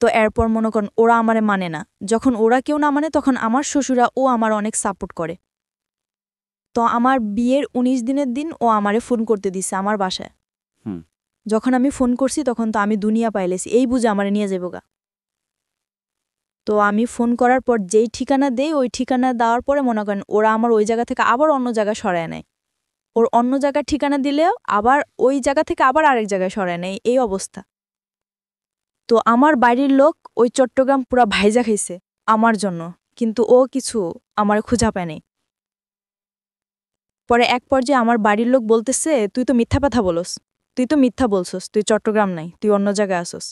তো এরপর মনে করেন ওরা আমারে মানে না। যখন ওরা কেউ না মানে তখন আমার শ্বশুরা ও আমার অনেক সাপোর্ট করে। তো আমার বিয়ের 19 দিনের দিন ও আমারে ফোন করতে দিছে আমার বাসায়। যখন আমি ফোন করছি তখন তো আমি দুনিয়া পাইলেছি, এই বুঝে আমারে নিয়ে যাবো গা। তো আমি ফোন করার পর যেই ঠিকানা দেই ওই ঠিকানা দেওয়ার পরে মনে করেন ওরা আমার ওই জায়গা থেকে আবার অন্য জায়গায় সরায় নেয়। ওর অন্য জায়গার ঠিকানা দিলেও আবার ওই জায়গা থেকে আবার আরেক জায়গায় সরায় নেয়, এই অবস্থা। তো আমার বাড়ির লোক ওই চট্টগ্রাম পুরা ভাইজা খাইছে আমার জন্য, কিন্তু ও কিছু আমার খুঁজা পায় নাই। পরে এক পর্যায়ে আমার বাড়ির লোক বলতেছে, তুই তো মিথ্যা কথা বলস, তুই তো মিথ্যা বলছস, তুই চট্টগ্রাম নাই, তুই অন্য জায়গায় আসস।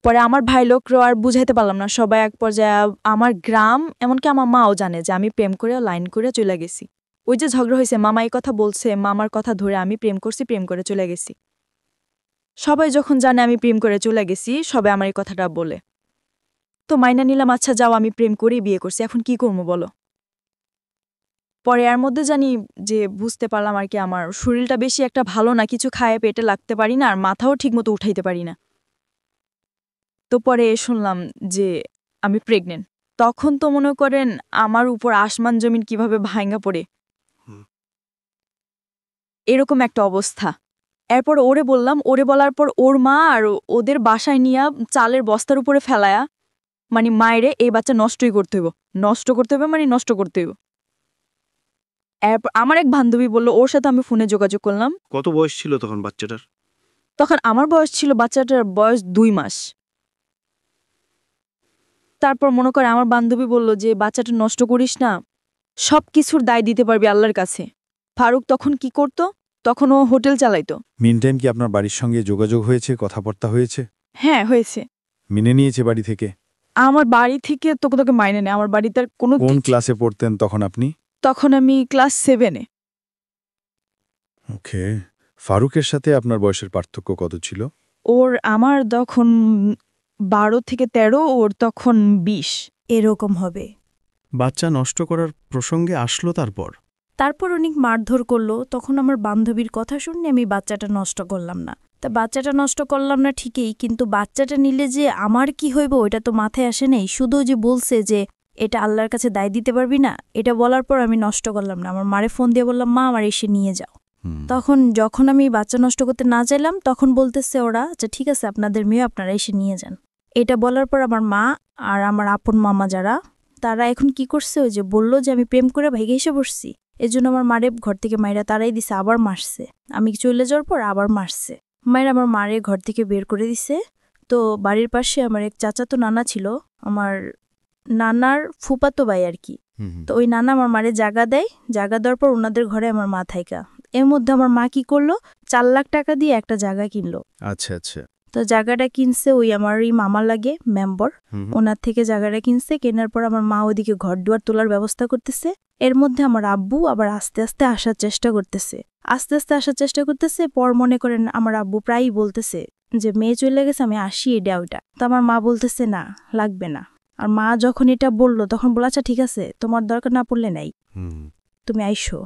পরে আমার ভাই লোকরাও আর বুঝাইতে পারলাম না, সবাই এক পর্যায়ে আমার গ্রাম, এমনকি আমার মাও জানে যে আমি প্রেম করে লাইন করে চলে গেছি। ওই যে ঝগড়া হয়েছে, মামা এই কথা বলছে, মামার কথা ধরে আমি প্রেম করছি, প্রেম করে চলে গেছি। সবাই যখন জানে আমি প্রেম করে চলে গেছি, সবাই আমার এই কথাটা বলে। তো মাইনা নিলাম, আচ্ছা যাও, আমি প্রেম করেই বিয়ে করছি, এখন কি করবো বলো। পরে এর মধ্যে জানি যে বুঝতে পারলাম আর কি, আমার শরীরটা বেশি একটা ভালো না, কিছু খায় পেটে লাগতে পারি না, আর মাথাও ঠিকমতো উঠাইতে পারি না। তো পরে শুনলাম যে আমি প্রেগনেন্ট। তখন তো মনে করেন আমার উপর আসমান জমিন কিভাবে ভাঙা পড়ে, এরকম একটা অবস্থা। এরপর ওরে বললাম, ওরে বলার পর ওর মা আর ওদের বাসায় নিয়ে চালের বস্তার উপরে ফেলায়া, মানে মায়েরে এই বাচ্চা নষ্টই করতে হইব, নষ্ট করতে হবে, মানে নষ্ট করতে হইব। এরপর আমার এক বান্ধবী বলল, ওর সাথে আমি ফোনে যোগাযোগ করলাম। কত বয়স ছিল তখন বাচ্চাটার? তখন আমার বয়স ছিল, বাচ্চাটার বয়স 2 মাস। তারপর মনে করে আমার বান্ধবী বলল যে বাচ্চাটা নষ্ট করিস না, সব কিছুর দায় দিতে পারবি আল্লাহর কাছে। ফারুক তখন কি করত? তখন ও হোটেল চালাইতো। মিন টাইম কি আপনার বাড়ির সঙ্গে যোগাযোগ হয়েছে, কথাবার্তা হয়েছে? হ্যাঁ, হয়েছে। মেনে নিয়েছে বাড়ি থেকে? আমার বাড়ি থেকে তোকে তোকে মাইনে নেয়। আমার বাড়িতে আর কোনো কোন ক্লাসে পড়তেন তখন আপনি? তখন আমি ক্লাস 7-এ। ওকে। ফারুকের সাথে আপনার বয়সের পার্থক্য কত ছিল? ওর আমার তখন 12 থেকে 13, ওর তখন 20 এরকম হবে। বাচ্চা নষ্ট করার প্রসঙ্গে আসলো তারপর অনেক মারধর করলো। তখন আমার বান্ধবীর কথা শুনে আমি বাচ্চাটা নষ্ট করলাম না। তা বাচ্চাটা নষ্ট করলাম না ঠিকই, কিন্তু বাচ্চাটা নিলে যে আমার কি হইব ওটা তো মাথায় আসে নেই। শুধু যে বলছে যে এটা আল্লাহর কাছে দায় দিতে পারবি না, এটা বলার পর আমি নষ্ট করলাম না। আমার মারে ফোন দিয়ে বললাম, মা আমার এসে নিয়ে যাও। তখন যখন আমি বাচ্চা নষ্ট করতে না চাইলাম, তখন বলতেছে ওরা, আচ্ছা ঠিক আছে, আপনাদের মেয়ে আপনারা এসে নিয়ে যান। এটা বলার পর আমার মা আর আমার আপন মামা যারা, তারা এখন কি করছে, ওই যে বললো যে আমি প্রেম করে ভাইগে এসে বসছি, এজন্য আমার মারে ঘর থেকে মায়েরা তারাই দিছে, আবার মারছে। আমি চলে যাওয়ার পর আবার মারছে। মায়ের আমার মারে ঘর থেকে বের করে দিছে। তো বাড়ির পাশে আমার এক চাচাতো নানা ছিল, আমার নানার ফুপাতো ভাই আর কি। তো ওই নানা আমার মারে জায়গা দেয়, জায়গা দেওয়ার পর ওনাদের ঘরে আমার মা থাইকা। এর মধ্যে আমার মা কি করলো, 4 লাখ টাকা দিয়ে একটা জায়গা কিনলো। আচ্ছা আচ্ছা। তো জায়গাটা কিনছে ওই আমারই মামার লাগে মেম্বার, ওনার থেকে জায়গাটা কিনছে। কেনার পর আমার মা ওইদিকে ঘর দুয়ার তোলার ব্যবস্থা করতেছে। এর মধ্যে আমার আব্বু আবার আস্তে আস্তে আসার চেষ্টা করতেছে। পর মনে করেন আমার আব্বু প্রায়ই বলতেছে যে মেয়ে চলে গেছে, আমি আসি, এটা ওইটা। তো আমার মা বলতেছে না, লাগবে না। আর মা যখন এটা বললো তখন বলে, আচ্ছা ঠিক আছে, তোমার দরকার না পড়লে নাই, তুমি আইসো।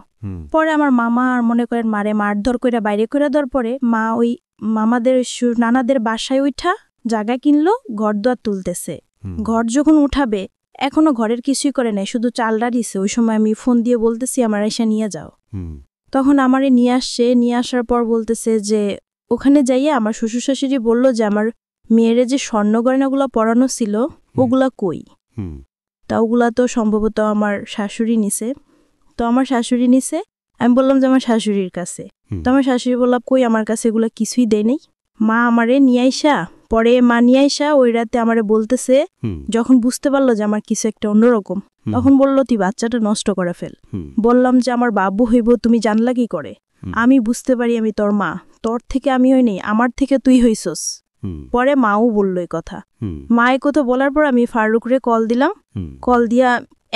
পরে আমার মামা আর মনে করেন মারে মারধর করে বাইরে করে দেওয়ার পরে মা ওই মামাদের নানাদের বাসায় উঠা জায়গা কিনলো, ঘর দুয়ার তুলতেছে। ঘর যখন উঠাবে, এখনো ঘরের কিছুই করে নাই, শুধু চালটা দিছে। ওই সময় আমি ফোন দিয়ে বলতেছি আমার এসে নিয়ে যাও। তখন আমারে নিয়ে আসছে। নিয়ে আসার পর বলতেছে যে ওখানে যাইয়া আমার শ্বশুর শাশুড়ি বলল যে আমার মেয়েরে যে স্বর্ণ গয়নাগুলো পরানো ছিল ওগুলা কই। তা ওগুলা তো সম্ভবত আমার শাশুড়ি নিছে। তো আমার শাশুড়ি নিছে, আমি বললাম যে আমার শাশুড়ির কাছে। তো আমার শাশুড়ি বললাম, কই, আমার কাছে এগুলো কিছুই দেয় নেই। মা আমারে নিয়ে আইসা, পরে মা নিয়ে আইসা ওই রাতে আমারে বলতেছে, যখন বুঝতে পারলো যে আমার কিছু একটা অন্যরকম, তখন বললো তুই বাচ্চাটা নষ্ট করে ফেল। বললাম যে আমার বাবু হইব, তুমি জানলা কি করে? আমি বুঝতে পারি আমি তোর মা, তোর থেকে আমি হই নেই, আমার থেকে তুই হইছস। পরে মাও বলল এই কথা। মা এই কথা বলার পর আমি ফারুকরে কল দিলাম। কল দিয়া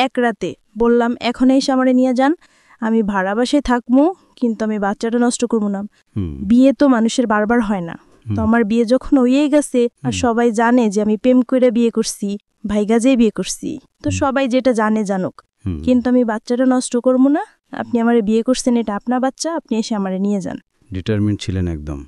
এক রাতে বললাম, এখন এসে আমারে নিয়ে যান, আমি ভাড়া বাসায় থাকবো, কিন্তু আমি বাচ্চাটা নষ্ট করবো না। বিয়ে তো মানুষের বারবার হয় না। তো আমার বিয়ে যখন হয়েই গেছে, আর সবাই জানে যে আমি প্রেম করে বিয়ে করছি, ভাইগা যেয়ে বিয়ে করছি, তো সবাই যেটা জানে জানুক, কিন্তু আমি বাচ্চাটা নষ্ট করবো না। আপনি আমারে বিয়ে করছেন, এটা আপনার বাচ্চা, আপনি এসে আমারে নিয়ে যান। ডিটারমিন্ড ছিলেন একদম।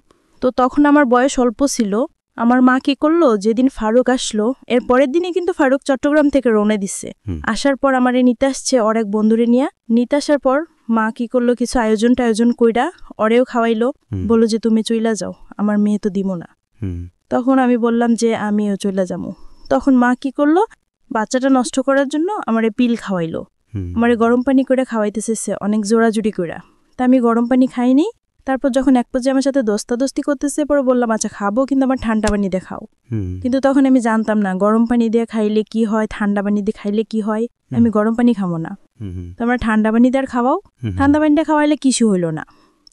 তো তখন আমার বয়স অল্প ছিল। আমার মা কি করলো, যেদিন ফারুক আসলো এর পরের দিনে কিন্তু ফারুক চট্টগ্রাম থেকে রওনা দিচ্ছে। আসার পর আমারে নিতে আসছে ওর এক বন্ধুরে নিয়ে। নিতে আসার পর মা কি করলো, কিছু আয়োজন কইরা ওরেও খাওয়াইলো। বললো যে তুমি চইলা যাও, আমার মেয়ে তো দিব না। তখন আমি বললাম যে আমিও চইলা যাবো। তখন মা কি করলো, বাচ্চাটা নষ্ট করার জন্য আমারে পিল খাওয়াইলো। আমারে গরম পানি করে খাওয়াইতেছে অনেক জোড়াজুড়ি কইরা। তা আমি গরম পানি খাইনি। তারপর যখন এক পর্যায়ে আমার সাথে দোস্তাদোস্তি করতেছে, পরে বললাম আচ্ছা খাবো, কিন্তু আমার ঠান্ডা পানি দিয়ে খাও। কিন্তু তখন আমি জানতাম না গরম পানি দিয়ে খাইলে কি হয়, ঠান্ডা পানি দিয়ে খাইলে কি হয়। আমি গরম পানি খাবো না, তো আমরা ঠান্ডা পানি দিয়ে খাওয়াও। ঠান্ডা পানিটা খাওয়াইলে কিছু হইলো না।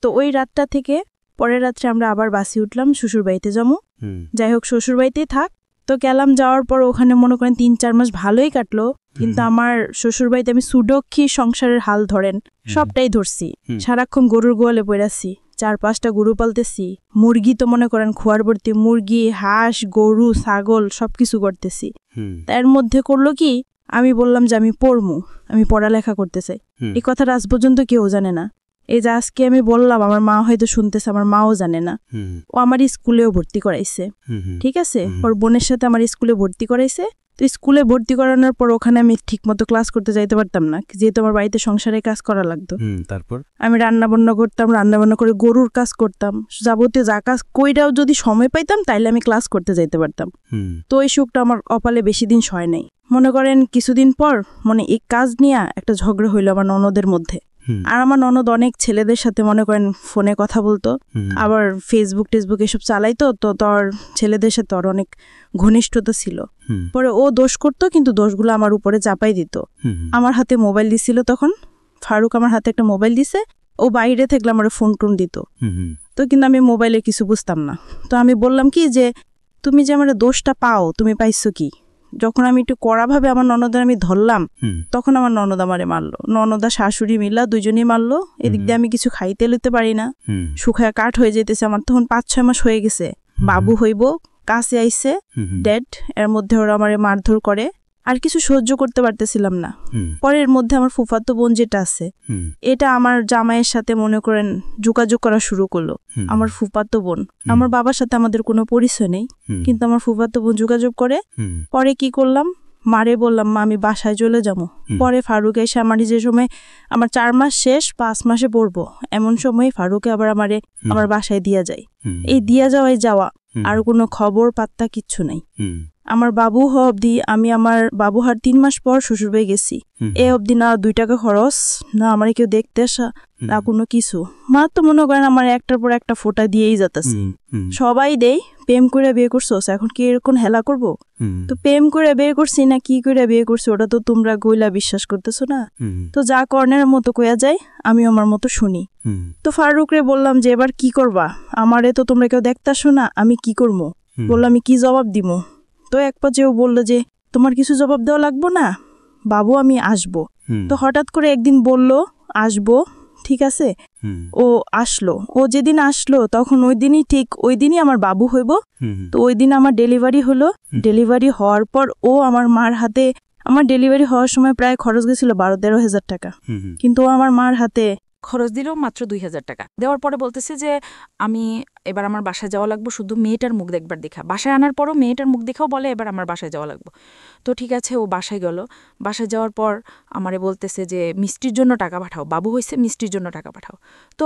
তো ওই রাতটা থেকে পরের রাত্রে আমরা আবার বাসে উঠলাম শ্বশুর বাড়িতে যাবো। যাই হোক শ্বশুর বাড়িতেই থাক। তো গেলাম, যাওয়ার পর ওখানে মনে করেন 3-4 মাস ভালোই কাটলো, কিন্তু আমার শ্বশুর বাড়িতে আমি সুদক্ষী সংসারের হাল ধরেন সবটাই ধরছি। সারাক্ষণ গরুর গোয়ালে পড়াছি, 4-5টা গরু পালতেছি, মুরগি তো মনে করেন খোয়ার ভর্তি মুরগি, হাঁস, গরু, ছাগল সবকিছু করতেছি। তার মধ্যে করলো কি, আমি বললাম যে আমি পড়মু, আমি পড়ালেখা করতে চাই। এই কথাটা আজ পর্যন্ত কেউ জানে না। এই যে আজকে আমি বললাম, আমার মা হয়তো শুনতেছে, আমার মাও জানে না। ও আমার স্কুলেও ভর্তি করাইছে, ঠিক আছে, ওর বোনের সাথে আমার স্কুলে ভর্তি করাইছে। তো স্কুলে ভর্তি করানোর পর ওখানে আমি ঠিকমতো ক্লাস করতে যাইতে পারতাম না, যেহেতু আমার বাড়িতে সংসারে কাজ করা লাগতো। তারপর আমি রান্নাবান্না করতাম, রান্নাবান্না করে গরুর কাজ করতাম, যাবতীয় যা কাজ কইরাও যদি সময় পাইতাম তাইলে আমি ক্লাস করতে যাইতে পারতাম। তো এই সুখটা আমার কপালে বেশি দিন সয় নাই। মনে করেন কিছুদিন পর এই কাজ নিয়ে একটা ঝগড়া হইলো আমার ননদের মধ্যে। আর আমার ননদ অনেক ছেলেদের সাথে মনে করেন ফোনে কথা বলতো, আবার ফেসবুক টেসবুক এসব চালাইতো। তো তোর ছেলেদের সাথে ওর অনেক ঘনিষ্ঠতা ছিল। পরে ও দোষ করতো, কিন্তু দোষগুলো আমার উপরে চাপাই দিত। আমার হাতে মোবাইল দিছিল তখন, ফারুক আমার হাতে একটা মোবাইল দিছে, ও বাইরে থাকলে আমার ফোন টোন দিত। তো কিন্তু আমি মোবাইলে কিছু বুঝতাম না। তো আমি বললাম কি যে তুমি যে আমার দোষটা পাও, তুমি পাইছো কি? যখন আমি একটু কড়াভাবে আমার ননদের আমি ধরলাম, তখন আমার ননদ আমারে মারলো। ননদা শাশুড়ি মিলা দুজনেই মারলো। এদিক দিয়ে আমি কিছু খাইতে লইতে পারি না, শুকায়া কাঠ হয়ে যেতেছে। আমার তখন 5-6 মাস হয়ে গেছে, বাবু হইব, কাছে আইছে, ডেড। এর মধ্যে ওরা আমারে মারধর করে, আর কিছু সহ্য করতে পারতেছিলাম না। পরের মধ্যে আমার ফুফাতো বোন যেটা আছে, এটা আমার জামাইয়ের সাথে মনে করেন যোগাযোগ করা শুরু করলো। আমার ফুফাতো বোন, আমার বাবার সাথে আমাদের কোনো পরিচয় নেই, কিন্তু আমার ফুফাতো বোন যোগাযোগ করে। পরে কি করলাম, মারে বললাম মা আমি বাসায় চলে যাবো। পরে ফারুক এসে আমার যে সময় আমার 4 মাস শেষ 5 মাসে পড়বো, এমন সময় ফারুকে আবার আমারে আমার বাসায় দিয়া যায়। এই দিয়া যাওয়া আর কোনো খবর পাত্তা কিচ্ছু নাই। আমার বাবু হওয়া অবধি আমি আমার বাবু হার 3 মাস পর শ্বশুরবাড়ি গেছি। এ অবধি না 2 টাকা খরচ, না আমার কেউ দেখতে আসা, না কোনো কিছু। মা তো মনে করেন আমার একটার পর একটা ফোঁটা দিয়েই যাতেছে। সবাই দেই প্রেম করে বিয়ে করছোস, এখন কি এরকম হেলা করব? তো প্রেম করে বিয়ে করছি না কি করে বিয়ে করছি ওটা তো তোমরা গইলা বিশ্বাস করতেছো না। তো যা কর্ণের মতো কয়া যায় আমি আমার মতো শুনি। তো ফারুকরে বললাম যে এবার কি করবা, আমারে তো তোমরা কেউ দেখতাছো না, আমি কি করবো? বললাম আমি কি জবাব দিব? তো এক পর্যায়ে ও বললো যে তোমার কিছু জবাব দেওয়া লাগবো না বাবু, আমি আসবো। তো হঠাৎ করে একদিন বলল আসবো, ঠিক আছে। ও আসলো, ও যেদিন আসলো তখন ওই দিনই আমার বাবু হইব। তো ওই দিন আমার ডেলিভারি হলো। ডেলিভারি হওয়ার পর ও আমার মার হাতে, আমার ডেলিভারি হওয়ার সময় প্রায় খরচ গেছিল 12-13 হাজার টাকা, কিন্তু ও আমার মার হাতে খরচ দিল মাত্র 2,000 টাকা। দেওয়ার পরে বলতেছে যে আমি এবার আমার বাসায় যাওয়া লাগবো, শুধু মেয়েটার মুখ দেখবার দেখা। বাসায় আনার পরও মেয়েটার মুখ দেখাও বলে এবার আমার বাসায় যাওয়া লাগবো। তো ঠিক আছে, ও বাসায় গেল। বাসায় যাওয়ার পর আমারে বলতেছে যে মিষ্টির জন্য টাকা পাঠাও, বাবু হয়েছে মিষ্টির জন্য টাকা পাঠাও। তো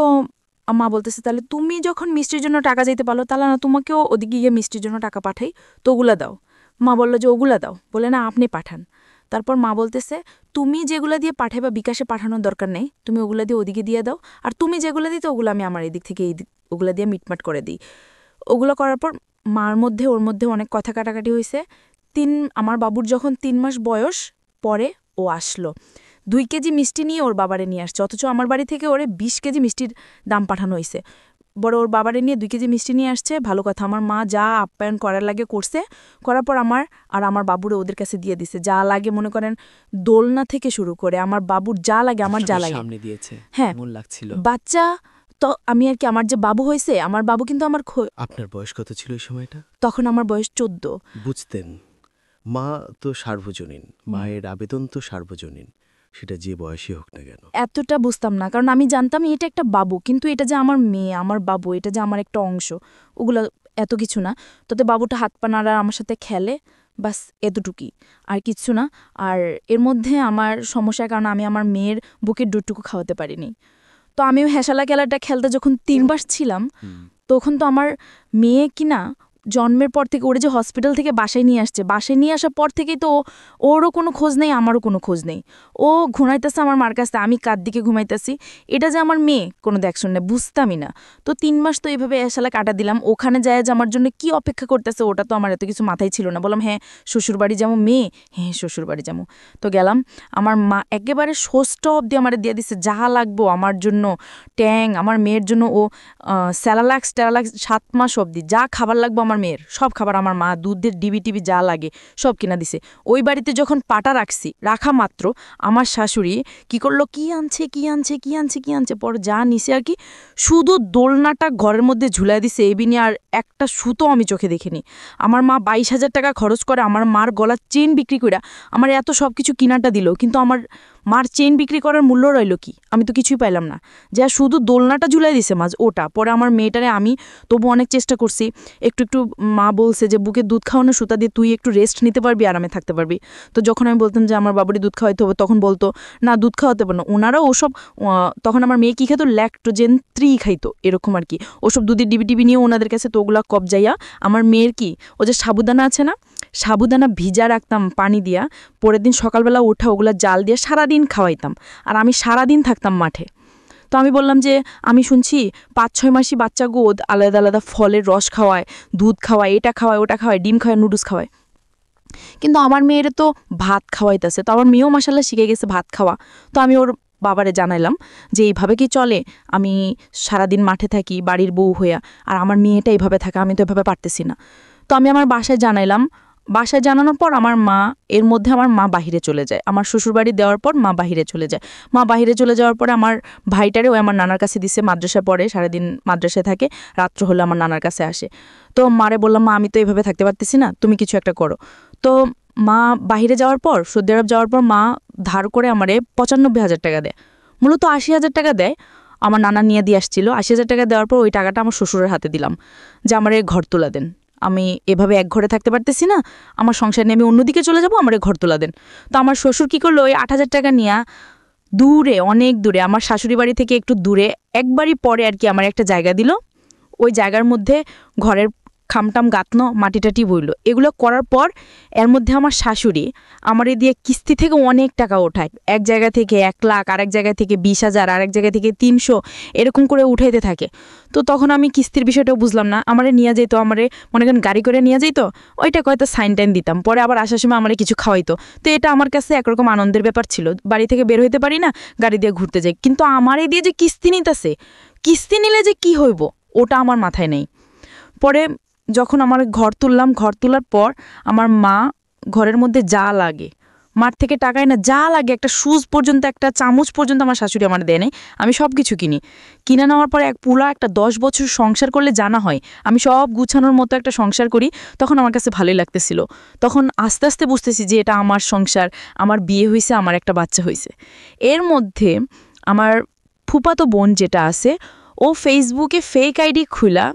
মা বলতেছে তাহলে তুমি যখন মিষ্টির জন্য টাকা যাইতে পারো, তাহলে না তোমাকেও ওদিকে গিয়ে মিষ্টির জন্য টাকা পাঠাই, তো ওগুলা দাও। মা বললো যে ওগুলা দাও, বলে না আপনি পাঠান। তারপর মা বলতেছে তুমি যেগুলো দিয়ে পাঠাইবা বিকাশে পাঠানোর দরকার নেই, তুমি ওগুলো দিয়ে ওদিকে দিয়ে দাও, আর তুমি যেগুলো দিতে ওগুলো আমি আমার এদিক থেকে ওগুলো দিয়ে মিটমাট করে দিই। ওগুলো করার পর মার মধ্যে ওর মধ্যে অনেক কথা কাটাকাটি হয়েছে। আমার বাবুর যখন 3 মাস বয়স পরে ও আসলো, 2 কেজি মিষ্টি নিয়ে ওর বাবারে নিয়ে আসছে, অথচ আমার বাড়ি থেকে ওরে 20 কেজি মিষ্টির দাম পাঠানো হয়েছে। বড় ওর বাবারে নিয়ে 2 কেজি মিষ্টি নিয়ে আসছে। ভালো কথা, আমার মা যা আপ্যায়ন করার লাগে করছে, করার পর আমার বাবুরে ওদের কাছে দিয়ে দিছে। যা লাগে মনে করেন দোলনা থেকে শুরু করে আমার বাবুর যা লাগে, আমার যা লাগে সামনে দিয়েছে। হ্যাঁ, মন লাগছিল বাচ্চা তো আমি আর কি, আমার যে বাবু হয়েছে, আমার বাবু কিন্তু আমার আপনার বয়স কত ছিল এই সময়টা? তখন আমার বয়স 14। বুঝতেন মা তো সার্বজনীন, মায়ের আবেদন তো সার্বজনীন, সেটা যে বয়সী হোক না কেন। এতটা বুঝতাম না, কারণ আমি জানতাম এটা একটা বাবু, কিন্তু এটা যে আমার মেয়ে, আমার বাবু, এটা যে আমার একটা অংশ, ওগুলো এত কিছু না। তোতে বাবুটা হাত পা নাড়া, আমার সাথে খেলে, বাস এতটুকুই, আর কিচ্ছু না। আর এর মধ্যে আমার সমস্যার কারণে আমি আমার মেয়ের বুকের দুধটুকু খাওয়াতে পারিনি। তো আমিও হেসালা খেলাটা খেলতে যখন 3 মাস ছিলাম, তখন তো আমার মেয়ে কিনা জন্মের পর থেকে ওরে যে হসপিটাল থেকে বাসায় নিয়ে আসছে, বাসায় নিয়ে আসার পর থেকেই তো ওরও কোনো খোঁজ নেই, আমারও কোনো খোঁজ নেই। ও ঘুমাইতেছে আমার মার কাছে, আমি কার দিকে ঘুমাইতেছি, এটা যে আমার মেয়ে কোনো দেখশন নেই, বুঝতামই না। তো 3 মাস তো এভাবে এসালা কাটা দিলাম। ওখানে যায় যে আমার জন্য কি অপেক্ষা করতেছে ওটা তো আমার এত কিছু মাথায় ছিল না। বললাম হ্যাঁ শ্বশুরবাড়ি যাবো, মেয়ে হ্যাঁ শ্বশুরবাড়ি যাবো। তো গেলাম, আমার মা একেবারে ষষ্ঠ অবধি আমার দিয়ে দিচ্ছে যা লাগবো আমার জন্য, ট্যাং আমার মেয়ের জন্য, ও স্যালালাক্স 7 মাস অবধি যা খাবার লাগবো আমার মেয়ের সব খাবার আমার মা, দুধের ডিবি টিবি যা লাগে সব কিনা দিছে। ওই বাড়িতে যখন পাটা রাখা মাত্র আমার শাশুড়ি কি করলো, কি আনছে পরে যা নিছে আর কি, শুধু দোলনাটা ঘরের মধ্যে ঝুলাই দিছে, এবিনি আর একটা সুতো আমি চোখে দেখিনি। আমার মা 22,000 টাকা খরচ করে আমার মার গলার চেন বিক্রি করে আমার এত সব কিছু কিনাটা দিল, কিন্তু আমার মার চেন বিক্রি করার মূল্য রইল কি? আমি তো কিছুই পাইলাম না। যা শুধু দোলনাটা ঝুলাই দিছে মাঝ ওটা। পরে আমার মেয়েটারে আমি তবু অনেক চেষ্টা করছি, একটু মা বলছে যে বুকে দুধ খাওয়ানো সুতা দিয়ে তুই একটু রেস্ট নিতে পারবি, আরামে থাকতে পারবি। তো যখন আমি বলতাম যে আমার বাবুরি দুধ খাওয়াইতে হবে, তখন বলতো না দুধ খাওয়াতে পারবো না। ওনারাও ওসব তখন আমার মেয়ে কী খাইতো, ল্যাক্টোজেন 3 খাইতো এরকম আর কি, ওসব দুধের ডিবি নিয়ে ওনাদের কাছে, তো ওগুলা কবজাইয়া আমার মেয়ের কি ও যে সাবুদানা আছে না, সাবুদানা ভিজা রাখতাম পানি দিয়া, পরের দিন সকালবেলা ওঠা ওগুলা জাল দিয়ে সারাদিন খাওয়াইতাম, আর আমি সারাদিন থাকতাম মাঠে। তো আমি বললাম যে আমি শুনছি 5-6 মাসই বাচ্চা গোদ আলাদা আলাদা ফলের রস খাওয়ায়, দুধ খাওয়ায়, এটা খাওয়ায়, ওটা খাওয়ায়, ডিম খাওয়ায়, নুডলস খাওয়ায়, কিন্তু আমার মেয়ের তো ভাত খাওয়াইতেছে। তো আমার মেয়েও মাশাআল্লাহ শিখে গেছে ভাত খাওয়া। তো আমি ওর বাবারে জানাইলাম যে এইভাবে কি চলে, আমি সারাদিন মাঠে থাকি বাড়ির বউ হইয়া, আর আমার মেয়েটা এইভাবে থাকে, আমি তো এভাবে পারতেছি না। তো আমি আমার বাসায় জানাইলাম, বাসায় জানানোর পর আমার মা, এর মধ্যে আমার মা বাহিরে চলে যায়, আমার শ্বশুরবাড়ি দেওয়ার পর মা বাহিরে চলে যায়। মা বাহিরে চলে যাওয়ার পরে আমার ভাইটারে ওই আমার নানার কাছে দিছে, মাদ্রাসায় পড়ে, সারাদিন মাদ্রাসায় থাকে, রাত্র হলে আমার নানার কাছে আসে। তো মারে বললাম মা আমি তো এইভাবে থাকতে পারতেছি না, তুমি কিছু একটা করো। তো মা বাহিরে যাওয়ার পর, সৌদি আরব যাওয়ার পর মা ধার করে আমারে 95,000 টাকা দেয়, মূলত 80,000 টাকা দেয়। আমার নানা নিয়ে দিয়ে আসছিল, 80,000 টাকা দেওয়ার পর ওই টাকাটা আমার শ্বশুরের হাতে দিলাম যে আমারে ঘর তোলা দেন, আমি এভাবে এক ঘরে থাকতে পারতেছি না, আমার সংসার নিয়ে আমি অন্যদিকে চলে যাব, আমার ঘর তোলা দেন। তো আমার শ্বশুর কী করলো, ওই 8,000 টাকা নিয়ে দূরে, অনেক দূরে, আমার শাশুড়ি বাড়ি থেকে একটু দূরে, একবারই পরে আর কি আমার একটা জায়গা দিল। ওই জায়গার মধ্যে ঘরের খামটাম গাঁথনো, মাটিটাটি বইল, এগুলো করার পর এর মধ্যে আমার শাশুড়ি আমার দিয়ে কিস্তি থেকে অনেক টাকা ওঠায়, এক জায়গা থেকে 1 লাখ, আরেক জায়গা থেকে 20,000, আরেক জায়গা থেকে 300, এরকম করে উঠাইতে থাকে। তো তখন আমি কিস্তির বিষয়টাও বুঝলাম না, আমারে নিয়ে যাইতো, আমারে মনে করেন গাড়ি করে নিয়ে যাইতো, ওইটা কয়তো সাইন টাইন দিতাম, পরে আবার আসার সময় আমারে কিছু খাওয়াইতো। তো এটা আমার কাছে একরকম আনন্দের ব্যাপার ছিল, বাড়ি থেকে বের হইতে পারি না, গাড়ি দিয়ে ঘুরতে যাই, কিন্তু আমারে দিয়ে যে কিস্তি নিতেছে, কিস্তি নিলে যে কি হইব ওটা আমার মাথায় নেই। পরে যখন আমার ঘর তুললাম, ঘর তোলার পর আমার মা ঘরের মধ্যে যা লাগে, মার থেকে টাকায় না, যা লাগে, একটা শুজ পর্যন্ত, একটা চামচ পর্যন্ত আমার শাশুড়ি আমার দেয় নাই, আমি সব কিছু কিনে নেওয়ার পরে পুরা একটা 10 বছর সংসার করলে জানা হয়, আমি সব গুছানোর মতো একটা সংসার করি, তখন আমার কাছে ভালোই লাগতেছিল। তখন আস্তে আস্তে বুঝতেছি যে এটা আমার সংসার, আমার বিয়ে হয়েছে, আমার একটা বাচ্চা হয়েছে। এর মধ্যে আমার ফুফাতো বোন যেটা আছে, ও ফেসবুকে ফেক আইডি খোলা,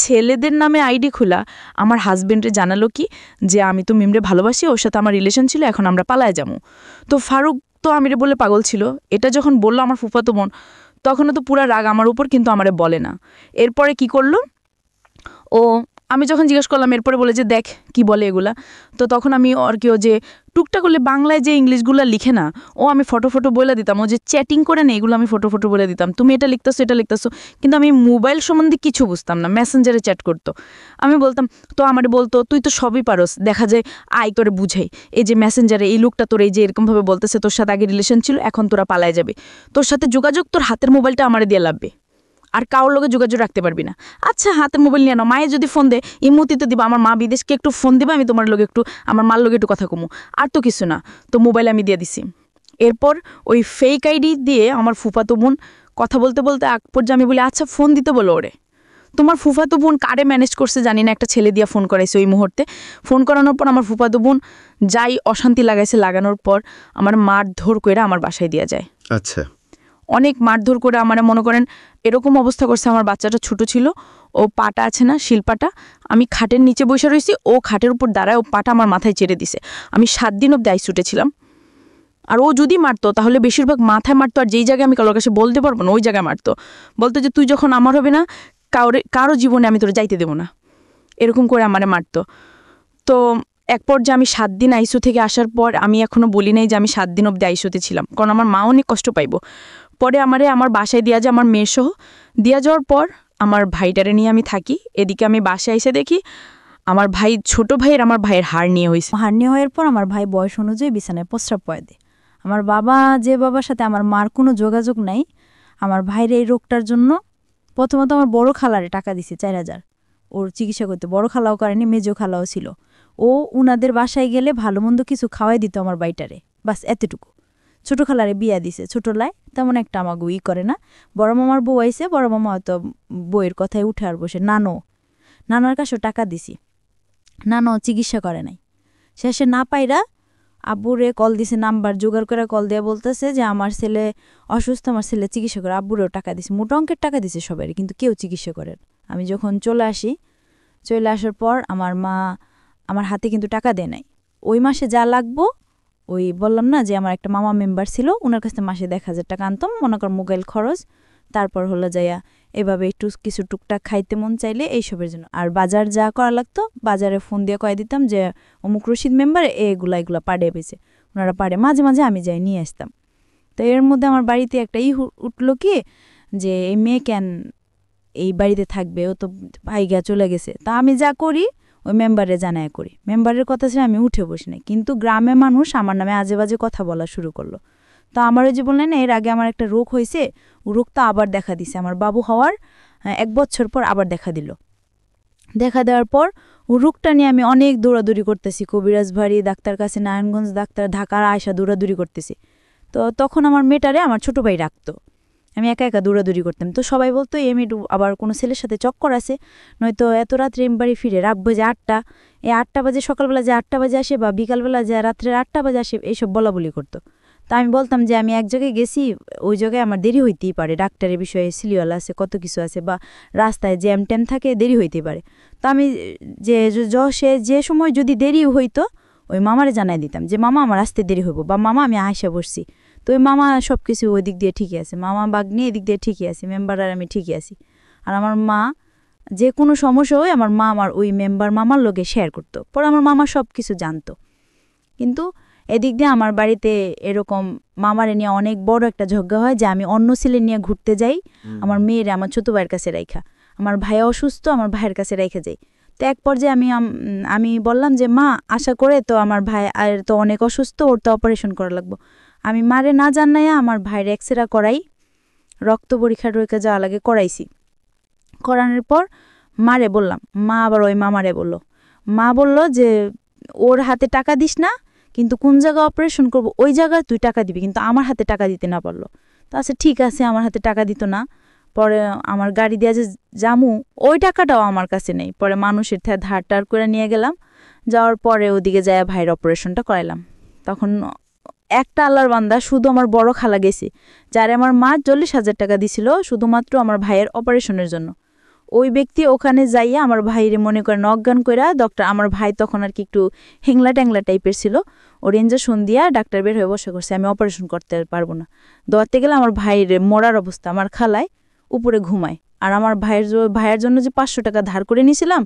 ছেলেদের নামে আইডি খোলা, আমার হাজবেন্ডে জানালো কি যে আমি তো মিমরে ভালোবাসি, ওর সাথে আমার রিলেশন ছিল, এখন আমরা পালায় যাবো। তো ফারুক তো আমিরে বলে পাগল ছিল, এটা যখন বললো আমার ফুফাতো বোন, তখনও তো পুরা রাগ আমার উপর, কিন্তু আমারে বলে না। এরপরে কি করলো, ও আমি যখন জিজ্ঞেস করলাম, এরপরে বলে যে দেখ কি বলে এগুলা। তো তখন আমি আর কি, ও যে টুকটা করলে বাংলায় যে ইংলিশগুলো লিখে না, ও আমি ফটো বলে দিতাম, ও যে চ্যাটিং করে না এগুলো আমি ফটো বলে দিতাম, তুমি এটা লিখতেছো, এটা লিখতেছো, কিন্তু আমি মোবাইল সম্বন্ধে কিছু বুঝতাম না, মেসেঞ্জারে চ্যাট করতো। আমি বলতাম, তো আমার বলতো তুই তো সবই পারস, দেখা যায় আই করে বুঝাই, এই যে মেসেঞ্জারে এই লোকটা তোর এই যে এরকমভাবে বলতেছে, তোর সাথে আগে রিলেশন ছিল, এখন তোরা পালায় যাবে, তোর সাথে যোগাযোগ তোর হাতের মোবাইলটা আমারে দিয়ে লাগবে, আর কারোর লোকে যোগাযোগ রাখতে পারবি না। আচ্ছা হাতের মোবাইল নিয়ে নাও, মায়ে যদি ফোন দেয় ইমতি তো দিবা, আমার মা বিদেশকে একটু ফোন দিবা, আমি তোমার লোকে একটু, আমার মার লোকে একটু কথা কমু, আর তো কিছু না। তো মোবাইল আমি দিয়ে দিছি। এরপর ওই ফেক আইডি দিয়ে আমার ফুফাতো বোন কথা বলতে বলতে আগ পর্যায়ে আমি বলি, আচ্ছা ফোন দিতে বলো ওরে। তোমার ফুফাতো বোন কারে ম্যানেজ করছে জানি না, একটা ছেলে দিয়ে ফোন করাইছে ওই মুহূর্তে। ফোন করানোর পর আমার ফুফাতো বোন যাই অশান্তি লাগাইছে, লাগানোর পর আমার মারধর করে আমার বাসায় দিয়ে যায়। আচ্ছা, অনেক মারধর করে আমার, মনে করেন এরকম অবস্থা করছে, আমার বাচ্চাটা ছোট ছিল, ও পাটা আছে না শিলপাটা, আমি খাটের নিচে বসে রয়েছি, ও খাটের উপর দাঁড়ায়, ও পাটা আমার মাথায় চেড়ে দিছে। আমি 7 দিন অব্দি আইসিইউতে ছিলাম। আর ও যদি মারতো তাহলে বেশিরভাগ মাথায় মারতো, আর যেই জায়গায় আমি কারোর কাছে বলতে পারবো না ওই জায়গায় মারতো, বলতো যে তুই যখন আমার হবে না, কারো জীবনে আমি তোরা যাইতে দেবো না। এরকম করে আমারে মারতো। তো এক পর্যায়ে আমি 7 দিন আইসিইউ থেকে আসার পর আমি এখনো বলি নাই যে আমি 7 দিন অবধি আইসিইউতে ছিলাম, কারণ আমার মা অনেক কষ্ট পাইব। পরে আমারে আমার বাসায় দিয়া যায়, আমার মেয়ের সহ দিয়া যাওয়ার পর আমার ভাইটারে নিয়ে আমি থাকি। এদিকে আমি বাসায় এসে দেখি আমার ভাই, ছোট ভাইয়ের আমার ভাইয়ের হাড় নিয়ে হয়েছে। হার্নিয়া হওয়ার পর আমার ভাই বয়স অনুযায়ী বিছানায় প্রস্রাব পড়ে দেয়। আমার বাবা, যে বাবার সাথে আমার মার কোনো যোগাযোগ নাই, আমার ভাইয়ের এই রোগটার জন্য প্রথমত আমার বড় খালারে টাকা দিছে 4,000 ওর চিকিৎসা করতে। বড় খালাও করেনি, মেজো খালাও ছিল। ও উনাদের বাসায় গেলে ভালো মন্দ কিছু খাওয়াই দিত আমার বাইটারে, বাস এতটুকু। ছোটো খালারে বিয়া দিছে, ছোটোলায় তেমন একটা আমাকে করে না। বড় মামার বউ আইছে, বড় মামা হয়তো বইয়ের কথায় উঠে আর বসে। নানার কাছেও টাকা দিছি, নানো চিকিৎসা করে নাই। শেষে না পাইরা আব্বুরে কল দিছে, নাম্বার জোগাড় করে কল দিয়ে বলতেছে যে আমার ছেলে অসুস্থ, আমার ছেলে চিকিৎসা করে। আব্বুরেও টাকা দিছে, মোটা অঙ্কের টাকা দিছে সবাই, কিন্তু কেউ চিকিৎসা করেন। আমি যখন চলে আসার পর আমার মা আমার হাতে কিন্তু টাকা দেয় নাই। ওই মাসে যা লাগবো, ওই বললাম না যে আমার একটা মামা মেম্বার ছিল, ওনার কাছে মাসে 1,000 টাকা আনতাম, মনে কর মোবাইল খরচ, তারপর হলো যাইয়া এভাবে একটু কিছু টুকটাক খাইতে মন চাইলে এইসবের জন্য। আর বাজার যা করা লাগতো বাজারে ফোন দিয়ে কয়ে দিতাম যে অমুক রশিদ মেম্বার এগুলা পাড়ে পেয়েছে, ওনারা পাড়ে। মাঝে মাঝে আমি যাই নিয়ে আসতাম। তো এর মধ্যে আমার বাড়িতে একটা উঠলো কি যে এই মেয়ে কেন এই বাড়িতে থাকবে, ও তো ভাইগা চলে গেছে। তা আমি যা করি ওই মেম্বারে জানায় করি। মেম্বারের কথা ছিল আমি উঠে বসি নাই, কিন্তু গ্রামে মানুষ আমার নামে আজে বাজে কথা বলা শুরু করলো। তো আমারও যে বললেন না, এর আগে আমার একটা রোগ হয়েছে, ও রোগটা আবার দেখা দিছে। আমার বাবু হওয়ার 1 বছর পর আবার দেখা দিল। দেখা দেওয়ার পর ও রোগটা নিয়ে আমি অনেক দৌড়াদৌড়ি করতেছি, কবিরাজ বাড়ি, ডাক্তার কাছে, নারায়ণগঞ্জ ডাক্তার, ঢাকার আয়সা দৌড়াদৌড়ি করতেছি। তো তখন আমার মেয়েটারে আমার ছোটো ভাই রাখতো, আমি একা একা দৌড়াদৌড়ি করতাম। তো সবাই বলতো এই মেয়েটু আবার কোনো ছেলের সাথে চক্কর আছে, নয়তো এত রাত্রে এম বাড়ি ফিরে রাখবো যে 8টা, এই 8টা বাজে সকালবেলা যে 8টা বাজে আসে বা বিকালবেলা যে রাত্রের 8টা বাজে আসে, এইসব বলাবলি করতো। তা আমি বলতাম যে আমি এক জায়গায় গেছি, ওই জায়গায় আমার দেরি হইতেই পারে, ডাক্তারের বিষয়ে সিরিয়াল আছে, কত কিছু আছে, বা রাস্তায় জ্যাম ট্যাম থাকে, দেরি হইতেই পারে। তো আমি যে সময় যদি দেরি হইতো ওই মামারে জানাই দিতাম যে মামা আমার আসতে দেরি হইব, বা মামা আমি আয়সা বসছি। তো ওই মামা সব কিছু ওই দিক দিয়ে ঠিকই আছে, মামা বাগনি এদিক দিয়ে ঠিকই আছে, মেম্বার আর আমি ঠিকই আছি। আর আমার মা যে কোনো সমস্যা হয় আমার মা আমার ওই মেম্বার মামার লোকে শেয়ার করতো, পরে আমার মামা সব কিছু জানতো। কিন্তু এদিক দিয়ে আমার বাড়িতে এরকম মামারে নিয়ে অনেক বড় একটা ঝগড়া হয় যে আমি অন্য ছেলে নিয়ে ঘুরতে যাই, আমার মেয়েরে আমার ছোটো ভাইয়ের কাছে রাইখা, আমার ভাই অসুস্থ, আমার ভাইয়ের কাছে রেখে যাই। তো এক পর্যায়ে আমি বললাম যে মা আশা করে তো আমার ভাই আর তো অনেক অসুস্থ, ওর তো অপারেশন করা লাগবো। আমি মারে না জানাইয়া আমার ভাইয়ের এক্সরে করাই, রক্ত পরীক্ষা টরীক্ষা যাওয়া লাগে করাইছি। করানোর পর মারে বললাম, মা আবার ওই মামারে বলল, মা বলল যে ওর হাতে টাকা দিস না, কিন্তু কোন জায়গায় অপারেশন করব ওই জায়গায় তুই টাকা দিবি, কিন্তু আমার হাতে টাকা দিতে না পারলো। তো আচ্ছা ঠিক আছে, আমার হাতে টাকা দিত না। পরে আমার গাড়ি দিয়ে যে জামু ওই টাকাটাও আমার কাছে নেই, পরে মানুষের থেকে ধার টার করে নিয়ে গেলাম। যাওয়ার পরে ওদিকে যায় ভাইয়ের অপারেশনটা করাইলাম। তখন একটা আল্লাহর বান্দা, শুধু আমার বড় খালা গেছে, যারে আমার মা 40,000 টাকা দিছিল শুধুমাত্র আমার ভাইয়ের অপারেশনের জন্য। ওই ব্যক্তি ওখানে যাইয়া আমার ভাইরে মনে করেন অজ্ঞান কইরা ডক্টর, আমার ভাই তখন আর কি একটু হেংলা ট্যাংলা টাইপের ছিল, ওর ইঞ্জেকশন দিয়া ডাক্তার বের হয়ে বসে করছে আমি অপারেশন করতে পারবো না। দৌড়াতে গেলে আমার ভাইয়ের মরার অবস্থা, আমার খালায় উপরে ঘুমায়। আর আমার ভাইয়ের জন্য যে 500 টাকা ধার করে নিয়েছিলাম,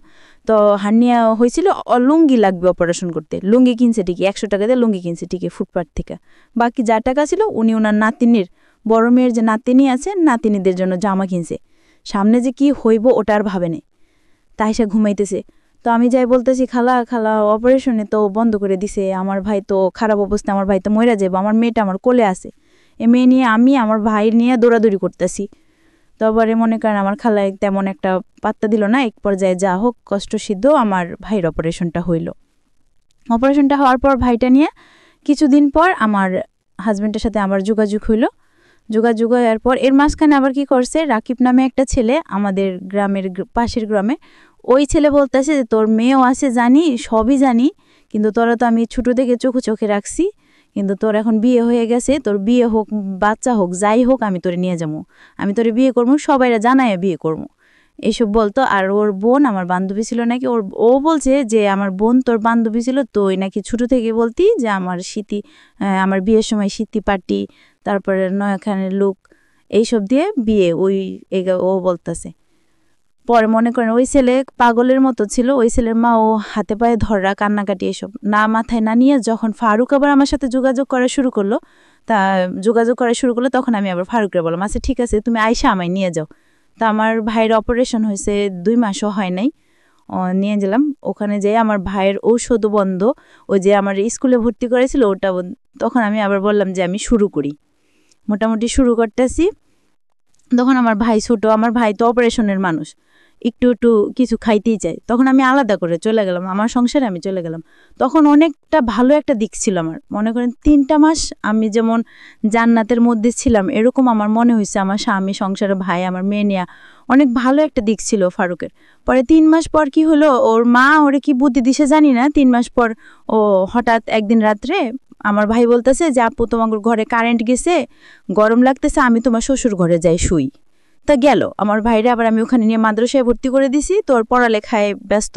তো হার্নিয়া হয়েছিল, লুঙ্গি লাগবে অপারেশন করতে, লুঙ্গি কিনছে ঠিকই, 100 টাকা দিয়ে লুঙ্গি কিনছে ঠিকই ফুটপাথ থেকে। বাকি যা টাকা ছিল উনি ওনার নাতিনির, বড় মেয়ের যে নাতিনি আছে নাতিনিদের জন্য জামা কিনছে। সামনে যে কি হইব ওটা আর ভাবে নেই, তাই সে ঘুমাইতেছে। তো আমি যাই বলতেছি খালা অপারেশনে তো বন্ধ করে দিছে, আমার ভাই তো খারাপ অবস্থা, আমার ভাই তো মরে যাবে, আমার মেয়েটা আমার কোলে আছে। এ মেয়ে নিয়ে আমি আমার ভাই নিয়ে দৌড়াদৌড়ি করতেছি। তবে মনে করেন আমার খালায় তেমন একটা পাত্তা দিল না। এক পর্যায়ে যা হোক কষ্টসিদ্ধ আমার ভাইয়ের অপারেশনটা হইল। অপারেশনটা হওয়ার পর ভাইটা নিয়ে কিছুদিন পর আমার হাজব্যান্ডের সাথে আমার যোগাযোগ হইল। যোগাযোগ হওয়ার পর এর মাঝখানে আবার কি করছে, রাকিব নামে একটা ছেলে আমাদের গ্রামের পাশের গ্রামে, ওই ছেলে বলতেছে যে তোর মেয়েও আছে জানি, সবই জানি, কিন্তু তোরা তো আমি ছোটো থেকে চোখে রাখছি, কিন্তু তোর এখন বিয়ে হয়ে গেছে, তোর বিয়ে হোক বাচ্চা হোক যাই হোক আমি তোরে নিয়ে যাবো, আমি তোরে বিয়ে করবো, সবাইরা জানায় বিয়ে করবো, এইসব বলতো। আর ওর বোন আমার বান্ধবী ছিল নাকি, ও বলছে যে আমার বোন তোর বান্ধবী ছিল, তো ওই নাকি ছোটো থেকে বলতি যে আমার স্মৃতি, আমার বিয়ের সময় স্মৃতি পার্টি, তারপরে নয়াখানের লোক, এইসব দিয়ে বিয়ে, ও বলতেছে। পরে মনে করেন ওই ছেলে পাগলের মতো ছিল, ওই ছেলের মা ও হাতে পায়ে ধরা কান্নাকাটি এসব না মাথায় না নিয়ে যখন ফারুক আবার আমার সাথে যোগাযোগ করা শুরু করলো, তখন আমি আবার ফারুকরে বললাম, আচ্ছা ঠিক আছে তুমি আয়সা আমায় নিয়ে যাও। তা আমার ভাইয়ের অপারেশন হয়েছে 2 মাসও হয় নাই, নিয়ে গেলাম। ওখানে যেয়ে আমার ভাইয়ের ঔষধ বন্ধ, ওই যে আমার স্কুলে ভর্তি করেছিল ওটা তখন আমি আবার বললাম যে আমি শুরু করি, মোটামুটি শুরু করতেছি। তখন আমার ভাই ছোট, আমার ভাই তো অপারেশনের মানুষ, একটু একটু কিছু খাইতেই চাই। তখন আমি আলাদা করে চলে গেলাম, আমার সংসারে আমি চলে গেলাম। তখন অনেকটা ভালো একটা দিক ছিল আমার, মনে করেন 3টা মাস আমি যেমন জান্নাতের মধ্যে ছিলাম, এরকম আমার মনে হয়েছে আমার স্বামী, সংসারে ভাই, আমার মেয়ে নিয়ে অনেক ভালো একটা দিক ছিল ফারুকের। পরে 3 মাস পর কি হলো, ওর মা ওরে কি বুদ্ধি দিছে জানি না, 3 মাস পর ও হঠাৎ একদিন রাত্রে আমার ভাই বলতেছে যে আপু তোমার ঘরে কারেন্ট গেছে, গরম লাগতেছে, আমি তোমার শ্বশুর ঘরে যাই শুই। তা গেল আমার ভাইরা, আবার আমি ওখানে নিয়ে মাদ্রাসায় ভর্তি করে দিছি, তোর পড়ালেখায় ব্যস্ত।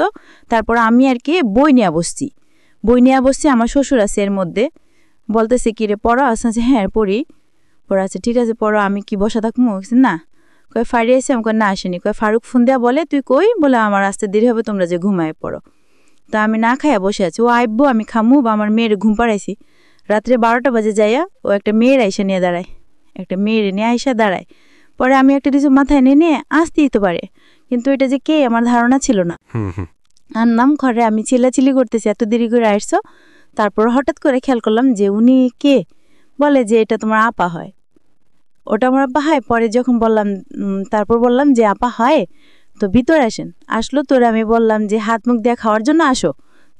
তারপর আমি আর কি বই নিয়ে বসছি, আমার শ্বশুর আছে এর মধ্যে, বলতেছে কি রে পড়া আছে? হ্যাঁ পড়ি। পড়া আছে, ঠিক আছে পড়ো, আমি কি বসা থাকবো? না। কয় ফাড়ি আছে? আমাকে না আসেনি। কয় ফারুক ফোন দেওয়া বলে তুই কই? বলে আমার আসতে দেরি হবে, তোমরা যে ঘুমায় পড়ো। তা আমি না খাইয়া বসে আছি, ও আইবো আমি খামু বা আমার মেয়ের ঘুম পাড়াইছি। রাত্রে 12টা বাজে যাইয়া ও একটা মেয়ের আইসা নিয়ে দাঁড়ায়, দাঁড়ায়। পরে আমি একটা কিছু মাথায় নিয়ে আসতেই তো পারে, কিন্তু এটা যে কে আমার ধারণা ছিল না। আনলাম ঘরে, আমি চিল্লাচিল্লি করতেছি এত দেরি করে আসছো। তারপর হঠাৎ করে খেয়াল করলাম যে উনি কে, বলে যে এটা তোমার আপা হয়। ওটা আমার আপা হয়। পরে যখন বললাম, তারপর বললাম যে আপা হয় তো ভিতরে আসেন। আসলো, তোরে আমি বললাম যে হাত মুখ দিয়ে খাওয়ার জন্য আসো,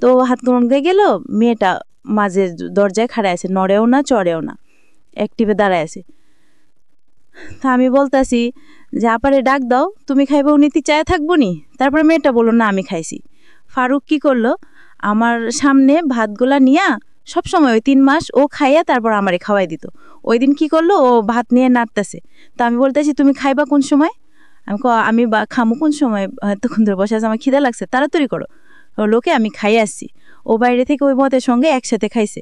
তো হাত মুখ দিয়ে গেল। মেয়েটা মাঝে দরজায় খাড়ায় আছে, নড়েও না চড়েও না, অ্যাক্টিভে দাঁড়ায় আছে। তা আমি বলতাছি যে আপারে ডাক দাও, তুমি খাইবা, উনি চায় থাকবো নি। তারপরে মেয়েটা বললো না আমি খাইছি। ফারুক কি করলো, আমার সামনে ভাতগুলা নিয়া সবসময় ওই 3 মাস ও খাইয়া তারপর আমারে খাওয়াই দিত। ওই দিন কি করলো, ও ভাত নিয়ে নাড়তেছে। তা আমি বলতেছি তুমি খাইবা কোন সময়? আমি খামু কোন সময়? এতক্ষণ ধরে বসে আছে, আমার খিদা লাগছে, তাড়াতাড়ি করো। লোকে আমি খাইয়ে আসছি। ও বাইরে থেকে ওই মতের সঙ্গে একসাথে খাইছে।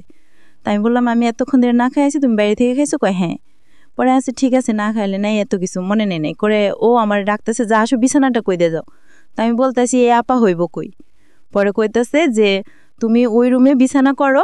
তাই আমি বললাম আমি এতক্ষণ ধরে না খাই আছি, তুমি বাইরে থেকে খাইছো? কয় হ্যাঁ। পরে আছে ঠিক আছে, না খাইলে নাই, এত কিছু মনে নেই করে ও আমার ডাকতেছে যা আসো বিছানাটা কই দিয়ে যাও। তা আমি বলতেছি এ আপা হইব কই? পরে কইতেছে যে তুমি ওই রুমে বিছানা করো,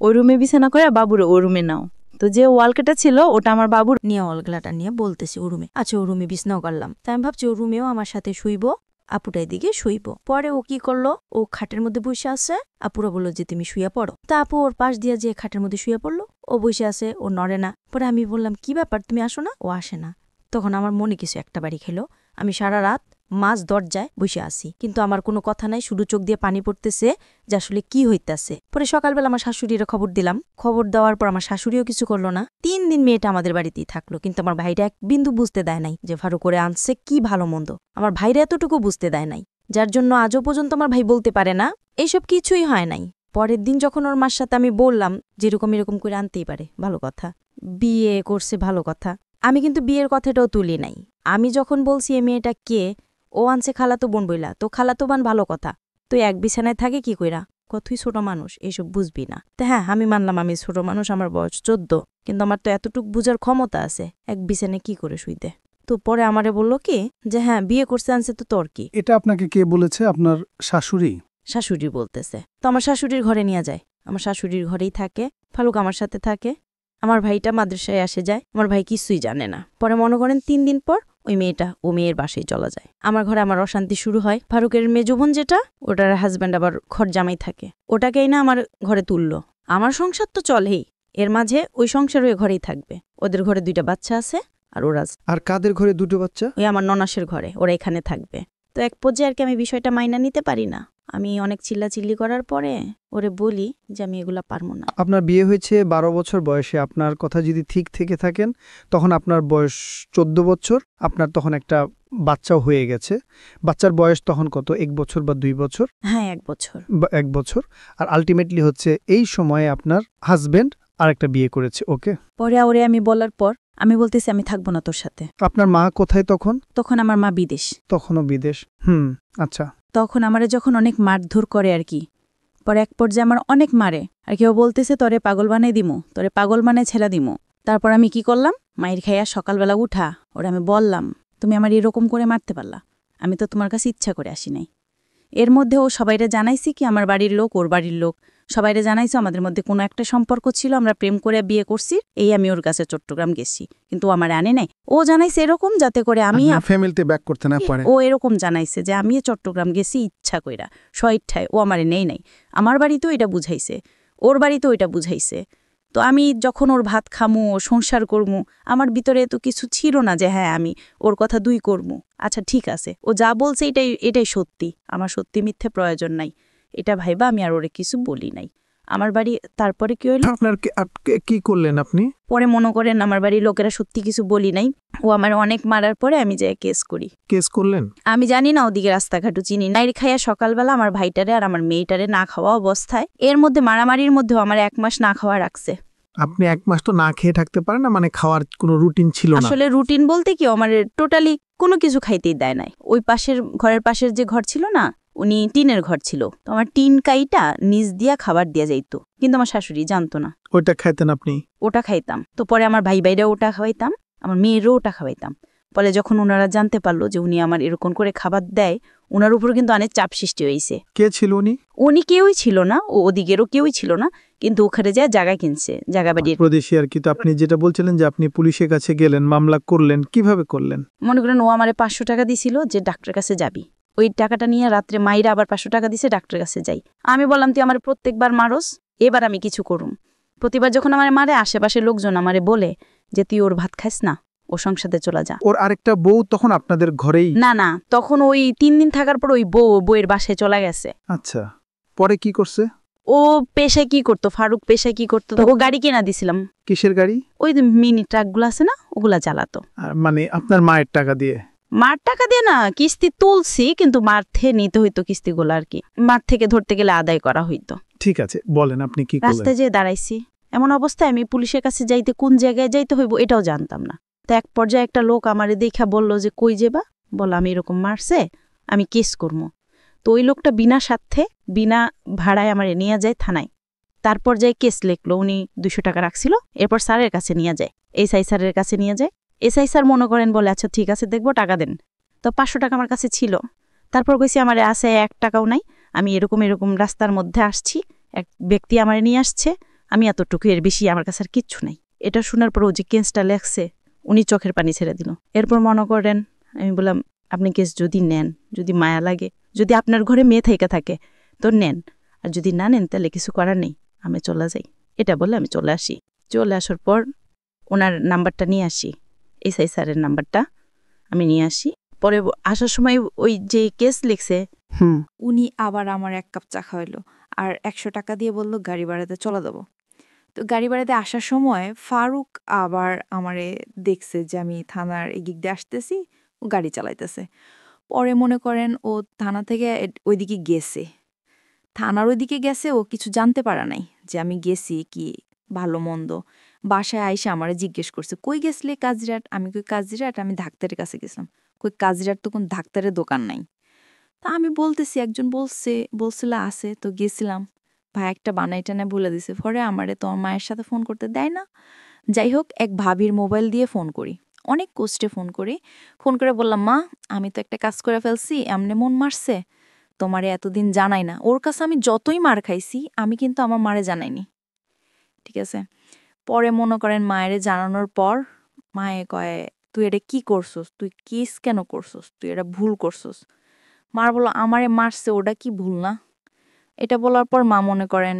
ওই রুমে বিছানা করে বাবুর ওই রুমে নাও। তো যে ওয়ালকাটা ছিল ওটা আমার বাবুর নিয়ে অলগলাটা নিয়ে বলতেছি ও রুমে। আচ্ছা ও রুমে বিছনাও করলাম। তাই আমি ভাবছি ও রুমেও আমার সাথে শুইব, আপুটাই দিকে শুইব। পরে ও কি করলো, ও খাটের মধ্যে বসে আছে, আপুরা বললো যে তুমি শুয়ে পড়ো। তা আপু ওর পাশ দিয়ে যে খাটের মধ্যে শুয়ে পড়লো, ও বসে আছে, ও নড়ে না। পরে আমি বললাম কি ব্যাপার, তুমি আসো না? ও আসে না। তখন আমার মনে কিছু একটা বাড়ি খেলো। আমি সারা রাত মাঝ দরজায় বসে আছি, কিন্তু আমার কোনো কথা নাই, শুধু চোখ দিয়ে পানি পড়তেছে যে আসলে কি হইতাছে। পরে সকালবেলা আমার শাশুড়ির খবর দিলাম। খবর দেওয়ার পর আমার শাশুড়িও কিছু করলো না। 3 দিন মেয়েটা আমাদের বাড়িতেই থাকলো, কিন্তু আমার ভাইরা এক বিন্দু বুঝতে দেয় নাই যে ফারুক করে আনছে কি ভালো মন্দ। আমার ভাইরা এতটুকু বুঝতে দেয় নাই, যার জন্য আজও পর্যন্ত আমার ভাই বলতে পারে না এইসব কিছুই হয় নাই। পরের দিন যখন ওর মার সাথে আমি বললাম যেরকম এরকম করে আনতেই পারে, ভালো কথা, বিয়ে করছে ভালো কথা, আমি কিন্তু বিয়ের কথাটাও তুলি নাই। আমি যখন বলছি এ মেয়েটা কে, ও আনছে খালাতো বোন বইলা, তো খালাতো বোন ভালো কথা, তুই এক বিছানায় থাকে কি কইরা? তুই ছোট মানুষ, এইসব বুঝবি না। তো হ্যাঁ আমি মানলাম আমি ছোট মানুষ, আমার বয়স 14, কিন্তু আমার তো এতটুক বুঝার ক্ষমতা আছে এক বিছানায় কি করে শুইতে। তো পরে আমারে বললো কি যে হ্যাঁ বিয়ে করছে আনছে তো তোর কি? এটা আপনাকে কে বলেছে? আপনার শাশুড়ি? শাশুড়ি বলতেছে। তো আমার শাশুড়ির ঘরে নিয়ে যায়, আমার শাশুড়ির ঘরেই থাকে, ফালুক আমার সাথে থাকে, আমার ভাইটা মাদ্রাসায় আসে যায়, আমার ভাই কিছুই জানে না। পরে মনে করেন 3 দিন পর ওই মেয়েটা ও মেয়ের বাসায় চলে যায়। আমার ঘরে আমার অশান্তি শুরু হয়। ফারুকের মেজো বোন যেটা, ওটার হাজব্যান্ড আবার ঘর জামাই থাকে, ওটাকেই না আমার ঘরে তুললো। আমার সংসার তো চলেই, এর মাঝে ওই সংসার ওই ঘরেই থাকবে। ওদের ঘরে 2টা বাচ্চা আছে, আর ওরা আর কাদের ঘরে 2টো বাচ্চা? ওই আমার ননাসের ঘরে, ওরা এখানে থাকবে। তো এক পর্যায়ে আর কি আমি বিষয়টা মাইনা নিতে পারি না। আমি অনেক চিল্লাচিল্লি করার পরে ওরে বলি যে আমি এগুলা পারবো না। আপনার বিয়ে হয়েছে 12 বছর বয়সে, আপনার কথা যদি ঠিক থেকে থাকেন তখন আপনার বয়স 14 বছর, আপনার তখন একটা বাচ্চাও হয়ে গেছে। বাচ্চার বয়স তখন কত, 1 বছর বা 2 বছর? হ্যাঁ 1 বছর। 1 বছর। আর আলটিমেটলি হচ্ছে এই সময়ে আপনার হাজবেন্ড আরেকটা বিয়ে করেছে। ওকে, পরে ওরে আমি বলার পর আমি বলতেছি আমি থাকবো না তোর সাথে। আপনার মা কোথায় তখন? তখন আমার মা বিদেশ। তখনও বিদেশ। আচ্ছা। তখন আমারে যখন অনেক মারধর করে আর কি, পরে এক পর্যায়ে আমার অনেক মারে আর কেউ বলতেছে তোরে পাগল বানাই দিমু, তোরে পাগল বানাই ছেড়া দিমু। তারপর আমি কি করলাম, মায়ের খাইয়া সকালবেলা উঠা ওরা আমি বললাম তুমি আমার এরকম করে মারতে পারলা? আমি তো তোমার কাছে ইচ্ছা করে আসি নাই। এর মধ্যে ও সবাইরে জানাইছি কি আমার বাড়ির লোক ওর বাড়ির লোক সবাইরে জানাইছো আমাদের মধ্যে কোনো একটা সম্পর্ক ছিল, আমরা প্রেম করে বিয়ে করছি, এই আমি ওর কাছে চট্টগ্রাম গেছি, কিন্তু ও আমার আনে নাই। ও জানাইছে এরকম যাতে করে আমি ফ্যামিলিতে ব্যাক করতে না পারে। ও এরকম জানাইছে যে আমি চট্টগ্রাম গেছি ইচ্ছা কইরা স্বইচ্ছায়, ও আমারে নেই নাই। আমার বাড়িতেও এটা বুঝাইছে, ওর বাড়িতেও এটা বুঝাইছে। তো আমি যখন ওর ভাত খামু, ও সংসার করমু, আমার ভিতরে তো কিছু ছিল না যে হ্যাঁ আমি ওর কথা দুই করমু। আচ্ছা ঠিক আছে, ও যা বলছে এটাই সত্যি, আমার সত্যি মিথ্যে প্রয়োজন নাই, এটা ভাইবা আমি আর ওরে কিছু বলি নাই। আমার বাড়ি তারপরে কি হইল, আপনার কি করলেন আপনি? পরে মনে করেন আমার বাড়ির লোকেরা সত্যি কিছু বলি নাই, ও আমার অনেক মারার পরে আমি যাই কেস করি। কেস করলেন? আমি জানি না ওদিকে রাস্তাঘাটও চিনি নাই। খাইয়া সকালবেলা আমার ভাইটারে আর আমার মেয়েটারে না খাওয়া অবস্থায়, এর মধ্যে মারামারির মধ্যেও আমার 1 মাস না খাওয়া রাখছে। আপনি 1 মাস তো না খেয়ে থাকতে পারেন না, মানে খাওয়ার কোনো রুটিন ছিল না? আসলে রুটিন বলতে কি আমার টোটালি কোনো কিছু খাইতেই দেয় নাই। ওই ঘরের পাশের যে ঘর ছিল না, উনি টিনের ঘর ছিল, তো আমার টিন কাইটা নিচ দিয়া খাবার দিয়া যাইতো, কিন্তু আমার শাশুড়ি জানতো না। ওইটা খাইতেন আপনি? ওটা খাইতাম। তো পরে আমার ভাই ভাইরা ওটা খাওয়াইতাম, আমার মেয়েরও ওটা খাওয়াইতাম। পরে যখন ওনারা জানতে পারলো যে উনি আমার এরকম করে খাবার দেয়, ওনার উপর কিন্তু অনেক চাপ সৃষ্টি হয়েছে। কে ছিল উনি? উনি কেউই ছিল না, ও ওদিকেরও কেউই ছিল না, কিন্তু ওখানে যায় জায়গা কিনছে, জায়গা বাড়ি প্রদেশী আর কি। তো আপনি যেটা বলছিলেন যে আপনি পুলিশের কাছে গেলেন, মামলা করলেন, কিভাবে করলেন? মনে করেন ও আমারে 500 টাকা দিছিল যে ডাক্তারের কাছে যাবি, ওই টাকাটা নিয়ে রাত্রে মাইরা আবার 500 টাকা দিছে ডাক্তারের কাছে যাই। আমি বললাম তুই আমার প্রত্যেকবার মারস, এবার আমি কিছু করুম। প্রতিবার যখন আমার মারে আশেপাশের লোকজন আমারে বলে যে তুই ওর ভাত খাইস না, ও সংসারে চলে যা। ওর আরেকটা বউ তখন আপনাদের ঘরেই? না না, তখন ওই 3 দিন থাকার পর ওই বউয়ের বাসায় চলে গেছে। আচ্ছা, পরে কি করছে? ও পেশায় কি করতো, ফারুক পেশায় কি করতো, ও গাড়ি কিনা দিছিলাম। কিসের গাড়ি? ওই মিনি ট্রাকগুলো আছে না, ওগুলা চালাতো। মানে আপনার মায়ের টাকা দিয়ে? মার টাকা দিয়ে না, কিস্তি তুলছি, কিন্তু মার থেকে নিতে হইতো কিস্তিগুলো আর কি, মার থেকে ধরতে গেলে আদায় করা হইতো। ঠিক আছে, বলেন আপনি কি করলেন? রাস্তায় যেয়ে দাঁড়াইছি, এমন অবস্থায় আমি পুলিশের কাছে যাইতে কোন জায়গায় যাইতে হইব এটাও জানতাম না। তো এক পর্যায়ে একটা লোক আমারে দেখা বলল যে কই যাবা, বল আমি এরকম মারছে, আমি কেস করবো। তো ওই লোকটা বিনা স্বার্থে বিনা ভাড়ায় আমারে নিয়ে যায় থানায়। তারপর যাই কেস লিখলো, উনি 200 টাকা রাখছিল, এরপর স্যারের কাছে নিয়ে যায়, এসআই স্যারের কাছে নিয়ে যায়। এসআই স্যার মনে করেন বলে আচ্ছা ঠিক আছে দেখবো, টাকা দেন। তো 500 টাকা আমার কাছে ছিল। তারপর কইছি আমার আছে 1 টাকাও নাই, আমি এরকম রাস্তার মধ্যে আসছি, এক ব্যক্তি আমার নিয়ে আসছে, আমি এতটুকু, এর বেশি আমার কাছে আর কিচ্ছু নাই। এটা শোনার পর ও যে কেসটা লেখছে, উনি চোখের পানি ছেড়ে দিল। এরপর মনে করেন আমি বললাম আপনি কেস যদি নেন, যদি মায়া লাগে, যদি আপনার ঘরে মেয়ে থেকে থাকে তো নেন, আর যদি না নেন তাহলে কিছু করার নেই, আমি চলে যাই। এটা বলে আমি চলে আসি। চলে আসার পর ওনার নাম্বারটা নিয়ে আসি, এসআই স্যারের নাম্বারটা আমি নিয়ে আসি। পরে আসার সময় ওই যে কেস লিখছে, উনি আবার আমার 1 কাপ চা খাওয়াইলো আর 100 টাকা দিয়ে বলল গাড়ি ভাড়াতে চলে দেবো। তো গাড়ি ভাড়াতে আসার সময় ফারুক আবার আমারে দেখছে যে আমি থানার এদিক দিয়ে আসতেছি, ও গাড়ি চালাইতেছে। পরে মনে করেন ও থানা থেকে ওইদিকে গেছে, থানার ওইদিকে গেছে, ও কিছু জানতে পারা নাই যে আমি গেছি কি ভালো মন্দ। বাসায় আইসা আমারে জিজ্ঞেস করছে কই গেছলে কাজিরাট, আমি কই কাজিরাট আমি ডাক্তারের কাছে গেছিলাম। কই কাজিরাট তো কোন ডাক্তারের দোকান নাই। তা আমি বলতেছি একজন বলছিল আছে, তো গেছিলাম, ভাই একটা বানাই টানাই বলে দিছে। পরে আমারে তো আমার মায়ের সাথে ফোন করতে দেয় না। যাই হোক, এক ভাবির মোবাইল দিয়ে ফোন করি, অনেক কষ্টে ফোন করে বললাম মা আমি তো একটা কাজ করে ফেলছি, এমনি মন মারছে, তোমারে এতদিন জানাই না। ওর কাছে আমি যতই মার খাইছি আমি কিন্তু আমার মারে জানাইনি, ঠিক আছে। পরে মনে করেন মায়েরে জানানোর পর মায়ে কয় তুই এটা কি করছস, তুই কেস কেন করছস, তুই এটা ভুল করছস। মার বললো আমারে মারছে, ওটা কি ভুল না। এটা বলার পর মা মনে করেন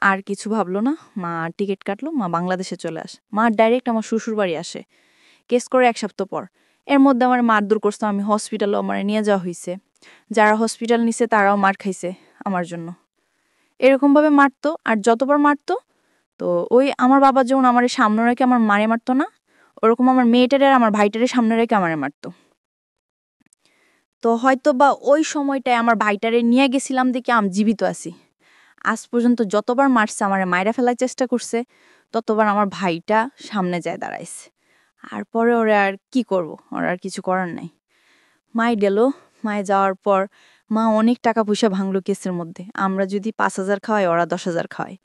আর কিছু ভাবলো না, মা টিকিট কাটলো, মা বাংলাদেশে চলে আসে। মা ডাইরেক্ট আমার শ্বশুর বাড়ি আসে কেস করে 1 সপ্তাহ পর। এর মধ্যে আমার মারধর করতো, আমি হসপিটালও আমার নিয়ে যাওয়া হয়েছে, যারা হসপিটাল নিছে তারাও মার খাইছে আমার জন্য। এরকমভাবে মারতো, আর যতবার মারতো তো ওই আমার বাবা যেমন আমার সামনে রেখে আমার মারে মারতো না, ওরকম আমার মেয়েটারে আর আমার ভাইটারে সামনে রেখে আমারে মারতো। তো হয়তো বা ওই সময়টায় আমার ভাইটারে নিয়ে গেছিলাম দেখে আমি জীবিত আছি। আজ পর্যন্ত যতবার মারছে আমারে মাইরা ফেলার চেষ্টা করছে, ততবার আমার ভাইটা সামনে যায় দাঁড়াইছে। আর পরে ওরা আর কি করব, ওরা আর কিছু করার নাই। মাই গেল, মায়ে যাওয়ার পর মা অনেক টাকা পয়সা ভাঙলো কেসের মধ্যে। আমরা যদি 5,000 খাওয়াই ওরা 10,000 খাওয়াই,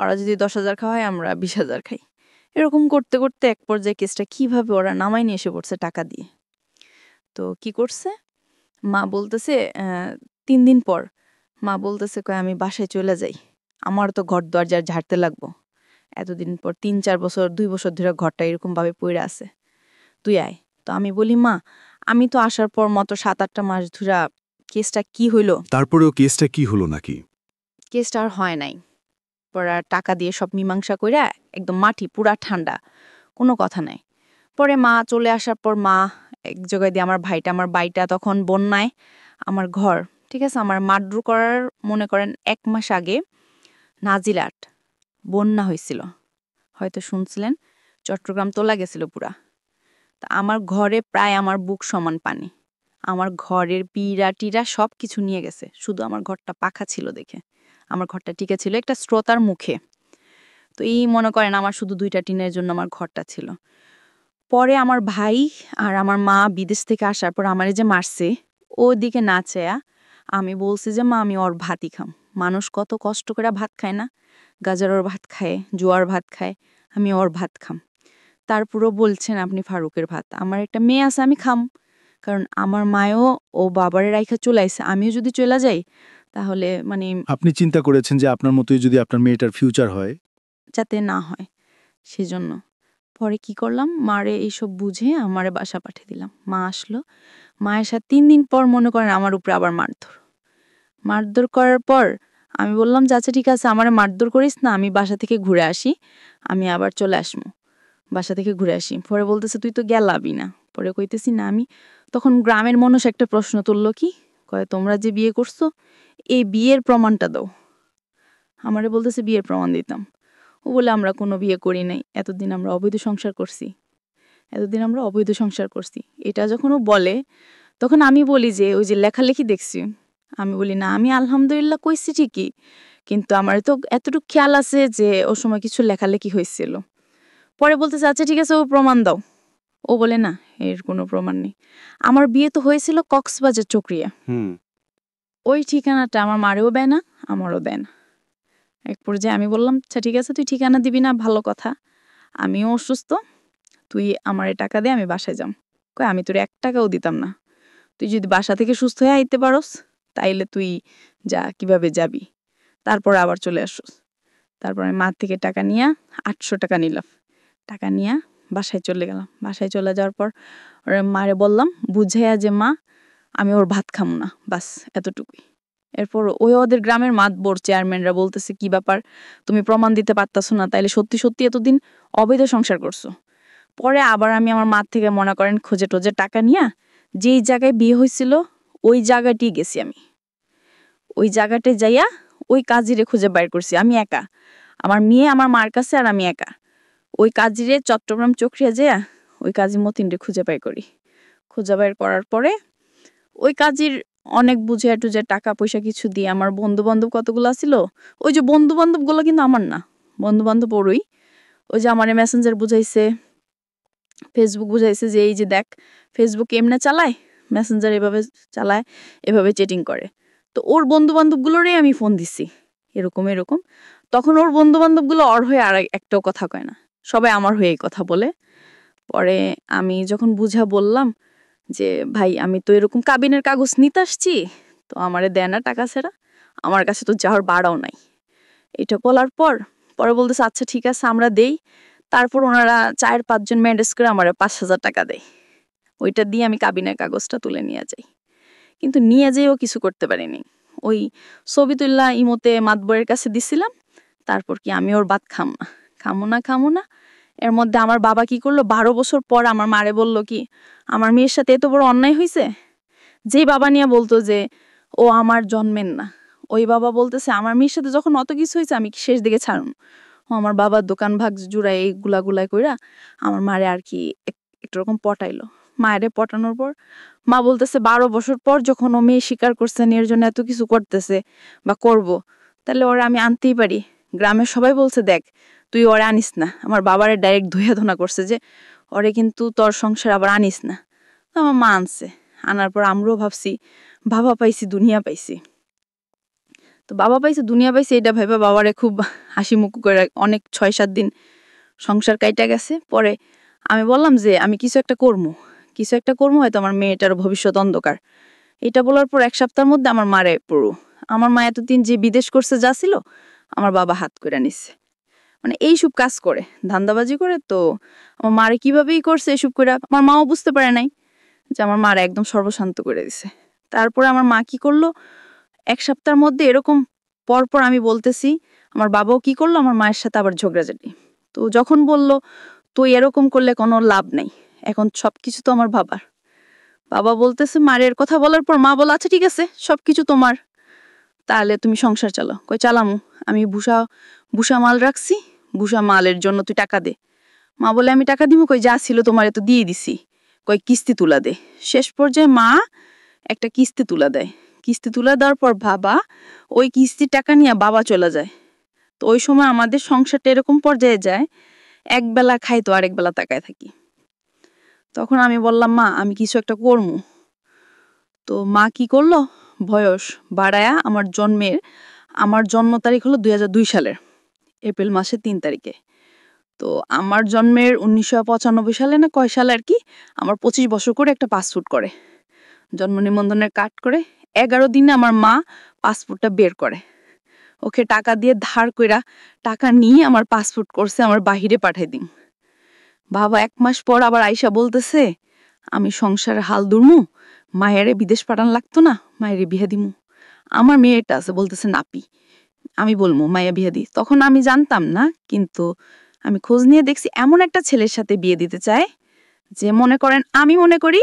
ওরা যদি 10,000 খাওয়াই আমরা 20,000 খাই। এরকম করতে করতে এক পর্যায়ে কেসটা কিভাবে ওরা নামাই নিয়ে এসে পড়ছে টাকা দিয়ে। তো কি করছে, মা বলতেছে 3 দিন পর মা বলতেছে কয় আমি বাসায় চলে যাই, আমার তো ঘর দরজা ঝাড়তে লাগবো। এতদিন পর 3-4 বছর 2 বছর ধরে ঘরটা এরকমভাবে পড়ে আছে, তুই আয়। তো আমি বলি মা আমি তো আসার পর মতো 7-8টা মাস ধরে কেসটা কি হইল? তারপরেও কেসটা কি হলো নাকি? কেসটা আর হয় নাই। পরে টাকা দিয়ে সব মীমাংসা কইরা একদম মাটি পুরা ঠান্ডা, কোনো কথা নাই। পরে মা চলে আসার পর মা এক জায়গায় দিয়ে আমার বাইটা তখন বন্যায় আমার ঘর, ঠিক আছে, আমার মার্ডার করার মনে করেন 1 মাস আগে নাজিলাট বন্যা হয়েছিল, হয়তো শুনছিলেন, চট্টগ্রাম তোলা গেছিল পুরা। তা আমার ঘরে প্রায় আমার বুক সমান পানি, আমার ঘরের পিড়া টিরা সব কিছু নিয়ে গেছে, শুধু আমার ঘরটা পাখা ছিল দেখে। আমার ঘরটা টিকে ছিল একটা স্রোতার মুখে। তো এই মনে করেন আমার শুধু 2টা টিনের জন্য আমার ঘরটা ছিল। পরে আমার ভাই আর আমার মা বিদেশ থেকে আসার পর আমার যে মারছে ওদিকে না চেয়া আমি বলছি যে মা আমি ওর ভাতই খাম। মানুষ কত কষ্ট করে ভাত খায় না, গাজরের ভাত খায়, জোয়ার ভাত খায়, আমি ওর ভাত খাম। তারপরও বলছেন আপনি ফারুকের ভাত, আমার একটা মেয়ে আছে আমি খাম, কারণ আমার মায়ও ও বাবারে রাইখা চলে আইছে, আমিও যদি চলে যাই তাহলে মানে আপনি চিন্তা করেছেন যে আপনার মতোই যদি আপনার মেয়েটার ফিউচার হয়? যাতে না হয় সেজন্য। পরে কি করলাম, মারে এইসব বুঝে আমারে বাসা পাঠিয়ে দিলাম। মা আসলো, মা এসে 3 দিন পর মনে করেন আমার উপরে আবার মারধর করার পর আমি বললাম যে আচ্ছা ঠিক আছে আমারে মারধর করিস না, আমি বাসা থেকে ঘুরে আসি, আমি আবার চলে আসবো, বাসা থেকে ঘুরে আসি। পরে বলতেছে তুই তো গেলাবি না। পরে কইতেছি না আমি। তখন গ্রামের মানুষ একটা প্রশ্ন তুললো, কি কয় তোমরা যে বিয়ে করছো এই বিয়ের প্রমাণটা দাও। আমারে বলতেছে বিয়ের প্রমাণ দিতাম। ও বলে আমরা কোনো বিয়ে করি নাই, এতদিন আমরা অবৈধ সংসার করছি। এটা যখন ও বলে তখন আমি বলি যে ওই যে লেখালেখি দেখছি, আমি বলি না আমি আলহামদুলিল্লাহ কইছি ঠিকই, কিন্তু আমার তো এতটুকু খেয়াল আছে যে ও সময় কিছু লেখালেখি হয়েছিল। পরে বলতেছে আচ্ছা ঠিক আছে ও প্রমাণ দাও। ও বলে না এর কোনো প্রমাণ নেই। আমার বিয়ে তো হয়েছিল কক্সবাজার চকরিয়া, ওই ঠিকানাটা আমার মারেও দেয় না আমারও দেয় না। এক পর্যায়ে আমি বললাম আচ্ছা ঠিক আছে তুই ঠিকানা দিবি না ভালো কথা, আমিও অসুস্থ, তুই আমারে টাকা দে আমি বাসায় যাম। কই আমি তোর 1 টাকাও দিতাম না, তুই যদি বাসা থেকে সুস্থ হয়ে আইতে পারস তাইলে তুই যা, কিভাবে যাবি, তারপর আবার চলে আসস। তারপর আমি মার থেকে টাকা নিয়ে 800 টাকা নিলাম, টাকা নিয়ে বাসায় চলে গেলাম। বাসায় চলে যাওয়ার পর মারে বললাম বুঝাইয়া যে মা আমি ওর ভাত খামো না, বাস এতটুকুই। এরপর ওই ওদের গ্রামের মাতবর চেয়ারম্যানরা বলতেছে কি ব্যাপার তুমি প্রমাণ দিতে পারতাছো না, তাইলে সত্যি সত্যি এতদিন অবৈধ সংসার করছো। পরে আবার আমি আমার মা থেকে মনে করেন খোঁজে টোজে টাকা নিয়ে যেই জায়গায় বিয়ে হয়েছিল ওই জায়গাটি গেছি আমি, ওই জায়গাটায় যাইয়া ওই কাজিরে খুঁজে বাইর করছি আমি একা, আমার মেয়ে আমার মার কাছে আর আমি একা। ওই কাজিরে চট্টগ্রাম চকরিয়া যাইয়া ওই কাজী মতিনরে খুঁজে বাইর করি। খুঁজে বাইর করার পরে ওই কাজির অনেক বুঝে টুঝে টাকা পয়সা কিছু দিয়ে আমার বন্ধু বান্ধব কতগুলো ছিল, ওই যে বন্ধু বান্ধব গুলো কিন্তু আমার না, বন্ধু বান্ধব ওরই, ওই যে আমার মেসেঞ্জার বুঝাইছে, ফেসবুক বুঝাইছে যে এই যে দেখ ফেসবুক এমনে চালায়, মেসেঞ্জার এভাবে চালায়, এভাবে চেটিং করে। তো ওর বন্ধু বান্ধবগুলোরই আমি ফোন দিছি এরকম এরকম। তখন ওর বন্ধু বান্ধবগুলো ওর হয়ে আর একটাও কথা কয় না, সবাই আমার হয়ে কথা বলে। পরে আমি যখন বুঝা বললাম যে ভাই আমি তো এরকম কাবিনের কাগজ নিতে আসছি, তো আমারে দেয় না টাকা ছাড়া, আমার কাছে তো যাওয়ার বাড়াও নাই। এটা বলার পর পরে বলতেছে আচ্ছা ঠিক আছে আমরা দেই। তারপর ওনারা 4-5 জন ম্যানেজ করে আমার 5,000 টাকা দেয়, ওইটা দিয়ে আমি কাবিনের কাগজটা তুলে নিয়ে যাই। কিন্তু নিয়ে যেয়েও কিছু করতে পারিনি, ওই ছবিতুল্লাহ ইমোতে মাতবরের কাছে দিছিলাম। তারপর কি আমি ওর ভাত খামো না। এর মধ্যে আমার বাবা কি করলো, 12 বছর পর আমার মারে বলল কি আমার মেয়ের সাথে এত বড় অন্যায় হয়েছে। যেই বাবা নিয়ে বলতো যে ও আমার জন্মের না, ওই বাবা বলতেছে আমার মেয়ের সাথে যখন অত কিছু হয়েছে আমি কি শেষ দিকে ছাড়ুন। ও আমার বাবার দোকান ভাগ জুড়াই এই গুলাই কইরা আমার মারে আর কি একটু রকম পটাইলো। মায়েরে পটানোর পর মা বলতেছে 12 বছর পর যখন ও মেয়ে স্বীকার করছে এর জন্য এত কিছু করতেছে বা করব, তাহলে ওরা আমি আনতেই পারি। গ্রামের সবাই বলছে দেখ তুই ওরে আনিস না, আমার বাবারে ডাইরেক্ট ধুইয়া ধনা করছে যে ওরে কিন্তু তোর সংসার আবার আনিস না। তো আমার মা আনছে, আনার পর আমরাও ভাবছি বাবা পাইছি দুনিয়া পাইছি। তো বাবা পাইছে দুনিয়া পাইছে এটা ভাইবা বাবারে খুব হাসি মুখ করে অনেক 6-7 দিন সংসার কাইটা গেছে। পরে আমি বললাম যে আমি কিছু একটা করবো হয়তো আমার মেয়েটার ভবিষ্যৎ অন্ধকার, এটা বলার পর 1 সপ্তাহের মধ্যে আমার মারে পুরো আমার মা এতদিন যে বিদেশ করছে যা ছিল আমার বাবা হাত করে নিচ্ছে। মানে এইসব কাজ করে ধান্দাবাজি করে। তো আমার মারে কিভাবেই করছে এসব করে আমার মাও বুঝতে পারে নাই যে আমার মারা একদম সর্বশান্ত করে দিছে। তারপরে আমার মা কি করলো, 1 সপ্তাহের মধ্যে এরকম পরপর আমি বলতেছি, আমার বাবাও কি করলো, আমার মায়ের সাথে আবার ঝগড়াঝাটি। তো যখন বলল তুই এরকম করলে কোনো লাভ নেই, এখন সবকিছু তো আমার বাবার। বাবা বলতেছে মারের কথা বলার পর মা বলে আচ্ছা ঠিক আছে সবকিছু তোমার, তাহলে তুমি সংসার চালাও। কই চালামু, আমি ভুষা মাল রাখছি, ভুষা মালের জন্য তুই টাকা দে। মা বলে আমি টাকা দিব, কই যা ছিল তোমার তো দিয়ে দিছি, কই কিস্তি তুলা দে। শেষ পর্যায়ে মা একটা কিস্তি তুলা দেয়। কিস্তি তুলা দেওয়ার পর বাবা ওই কিস্তির টাকা নিয়ে বাবা চলে যায়। তো ওই সময় আমাদের সংসারটা এরকম পর্যায়ে যায়, একবেলা খাই তো আরেক বেলা তাকায় থাকি। তখন আমি বললাম মা আমি কিছু একটা করবো। তো মা কি করলো, বয়স বাড়ায়া আমার জন্ম তারিখ হলো 2002 সালের এপ্রিল মাসের 3 তারিখে। তো আমার জন্মের 1995 সালে না কয় সালে আর কি, আমার 25 বছর করে একটা পাসপোর্ট করে, জন্ম নিবন্ধনের কার্ড করে 11 দিনে আমার মা পাসপোর্টটা বের করে। ওকে টাকা দিয়ে ধার কইরা টাকা নিয়ে আমার পাসপোর্ট করছে, আমার বাহিরে পাঠাই দিন। বাবা 1 মাস পর আবার আইসা বলতেছে আমি সংসারের হাল দুর্মু, মায়েরে বিদেশ পাঠান লাগতো না, মায়েরে বিয়ে দিমু। আমার মেয়েটা আছে বলতেছে নাপি, আমি বলবো মায়া বিয়ে দি। তখন আমি জানতাম না, কিন্তু আমি খোঁজ নিয়ে দেখছি এমন একটা ছেলের সাথে বিয়ে দিতে চায় যে মনে করেন আমি মনে করি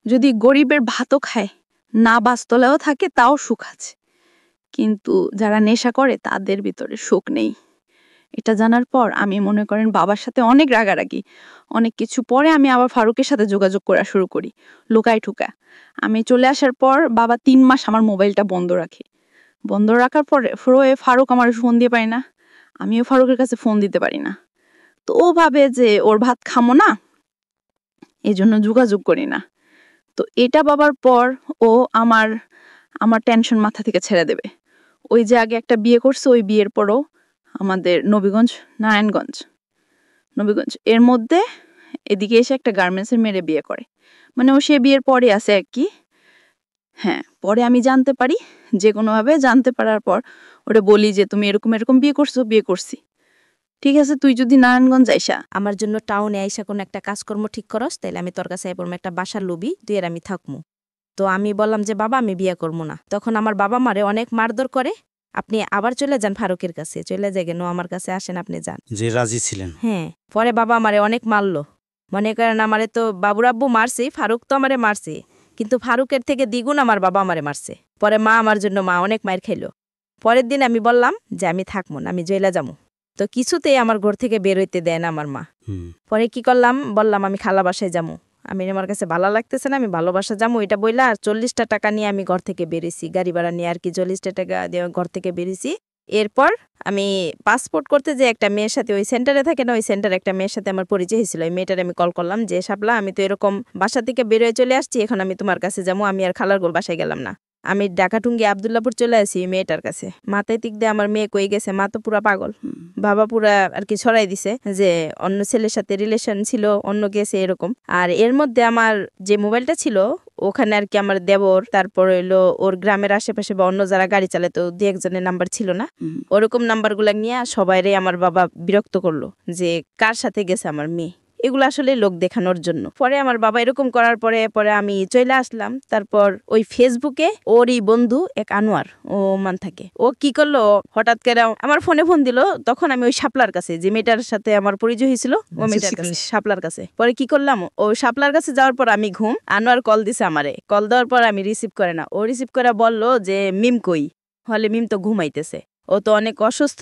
যদি গরিবের ভাতও খায় না বাস্তলেও থাকে তাও সুখ আছে, কিন্তু যারা নেশা করে তাদের ভিতরে সুখ নেই। এটা জানার পর আমি মনে করেন বাবার সাথে অনেক রাগারাগি, অনেক কিছু পরে আমি আবার ফারুকের সাথে যোগাযোগ করা শুরু করি লুকায় ঠুকা। আমি চলে আসার পর বাবা 3 মাস আমার মোবাইলটা বন্ধ রাখে। বন্ধ রাখার পর ফারুক আমার ফোন দিয়ে পারি না, আমিও ফারুকের কাছে ফোন দিতে পারি না। তো ও ভাবে যে ওর ভাত খামো না, এই জন্য যোগাযোগ করি না। তো এটা বাবার পর ও আমার টেনশন মাথা থেকে ছেড়ে দেবে। ওই যে আগে একটা বিয়ে করছে, ওই বিয়ের পরও আমাদের নারায়ণগঞ্জ এর মধ্যে এদিকে এসে একটা গার্মেন্টসের মেয়েরে বিয়ে করে। মানে ও সে বিয়ের পরে আছে আর কি। হ্যাঁ, পরে আমি জানতে পারি, যে কোনোভাবে জানতে পারার পর ওটা বলি যে তুমি এরকম এরকম বিয়ে করছো। বিয়ে করছি, ঠিক আছে, তুই যদি নারায়ণগঞ্জ আইসা আমার জন্য টাউনে আইসা কোনো একটা কাজকর্ম ঠিক করস, তাইলে আমি তোর কাছে এরপর একটা বাসার লবি তুই আর আমি থাকমু। তো আমি বললাম যে বাবা আমি বিয়ে করবো না। তখন আমার বাবা মারে অনেক মারধর করে, আপনি আবার চলে যান ফারুকের কাছে, চলে যাই কেন আমার কাছে আসেন, আপনি যান। যে রাজি ছিলেন। হ্যাঁ, পরে বাবা আমারে অনেক মারলো। মনে করেন আমারে তো বাবুর আব্বু মারছে, ফারুক তো আমারে মারছে, কিন্তু ফারুকের থেকে দ্বিগুণ আমার বাবা আমারে মারছে। পরে মা আমার জন্য অনেক মার খাইলো। পরের দিন আমি বললাম যে আমি থাকবো না, আমি জেলা যাবো। তো কিছুতেই আমার ঘর থেকে বের হইতে দেয় না আমার মা। পরে কি করলাম, বললাম আমি খালা বাসায় যাবো, আমার কাছে ভালো লাগতেছে না, আমি ভালোবাসা যাবো এটা বইলা আর 40টা টাকা নিয়ে আমি ঘর থেকে বেরিয়েছি, গাড়ি ভাড়া নিয়ে আর কি 40টা টাকা দিয়ে ঘর থেকে বেরিয়েছি। এরপর আমি পাসপোর্ট করতে যে একটা মেয়ের সাথে ওই সেন্টারে থাকে না, ওই সেন্টারে একটা মেয়ের সাথে আমার পরিচয় হয়েছিল। ওই মেয়েটার আমি কল করলাম যে শাপলা আমি তো এরকম বাসা থেকে বেরোয় চলে আসছি, এখন আমি তোমার কাছে যাবো, আমি আর খালার গোল বাসায় গেলাম না, আমি ঢাকাটুঙ্গি আবদুল্লাপুর চলে আসি মেয়েটার কাছে। মাথায় তিক দিয়ে আমার মেয়ে কই গেছে, মা তো পুরা পাগল, বাবা পুরা আর কি ছড়াই দিছে যে অন্য ছেলের সাথে রিলেশন ছিল, অন্য গেছে এরকম। আর এর মধ্যে আমার যে মোবাইলটা ছিল ওখানে আর কি আমার দেবর, তারপর হইলো ওর গ্রামের আশেপাশে বা অন্য যারা গাড়ি চালায় তো 2-1 জনের নাম্বার ছিল না, ওরকম নাম্বারগুলা নিয়ে সবাইরে আমার বাবা বিরক্ত করলো যে কার সাথে গেছে আমার মেয়ে, এগুলো আসলে লোক দেখানোর জন্য। পরে আমার বাবা এরকম করার পরে আমি চলে আসলাম। তারপর ওই ফেসবুকে ওরই বন্ধু এক আনোয়ার, ও মান থাকে, ও কি করলো হঠাৎ করে আমার ফোনে ফোন দিল। তখন আমি ওই শাপলার কাছে, যে মেয়েটার সাথে আমার পরিচয় হয়েছিল ও মেয়েটার কাছে, শাপলার কাছে। পরে কি করলাম, ও শাপলার কাছে যাওয়ার পর আমি ঘুম, আনোয়ার কল দিছে আমারে, কল দেওয়ার পর আমি রিসিভ করে না, ও রিসিভ করে বললো যে মিম কই, হলে মিম তো ঘুমাইতেছে, ও তো অনেক অসুস্থ,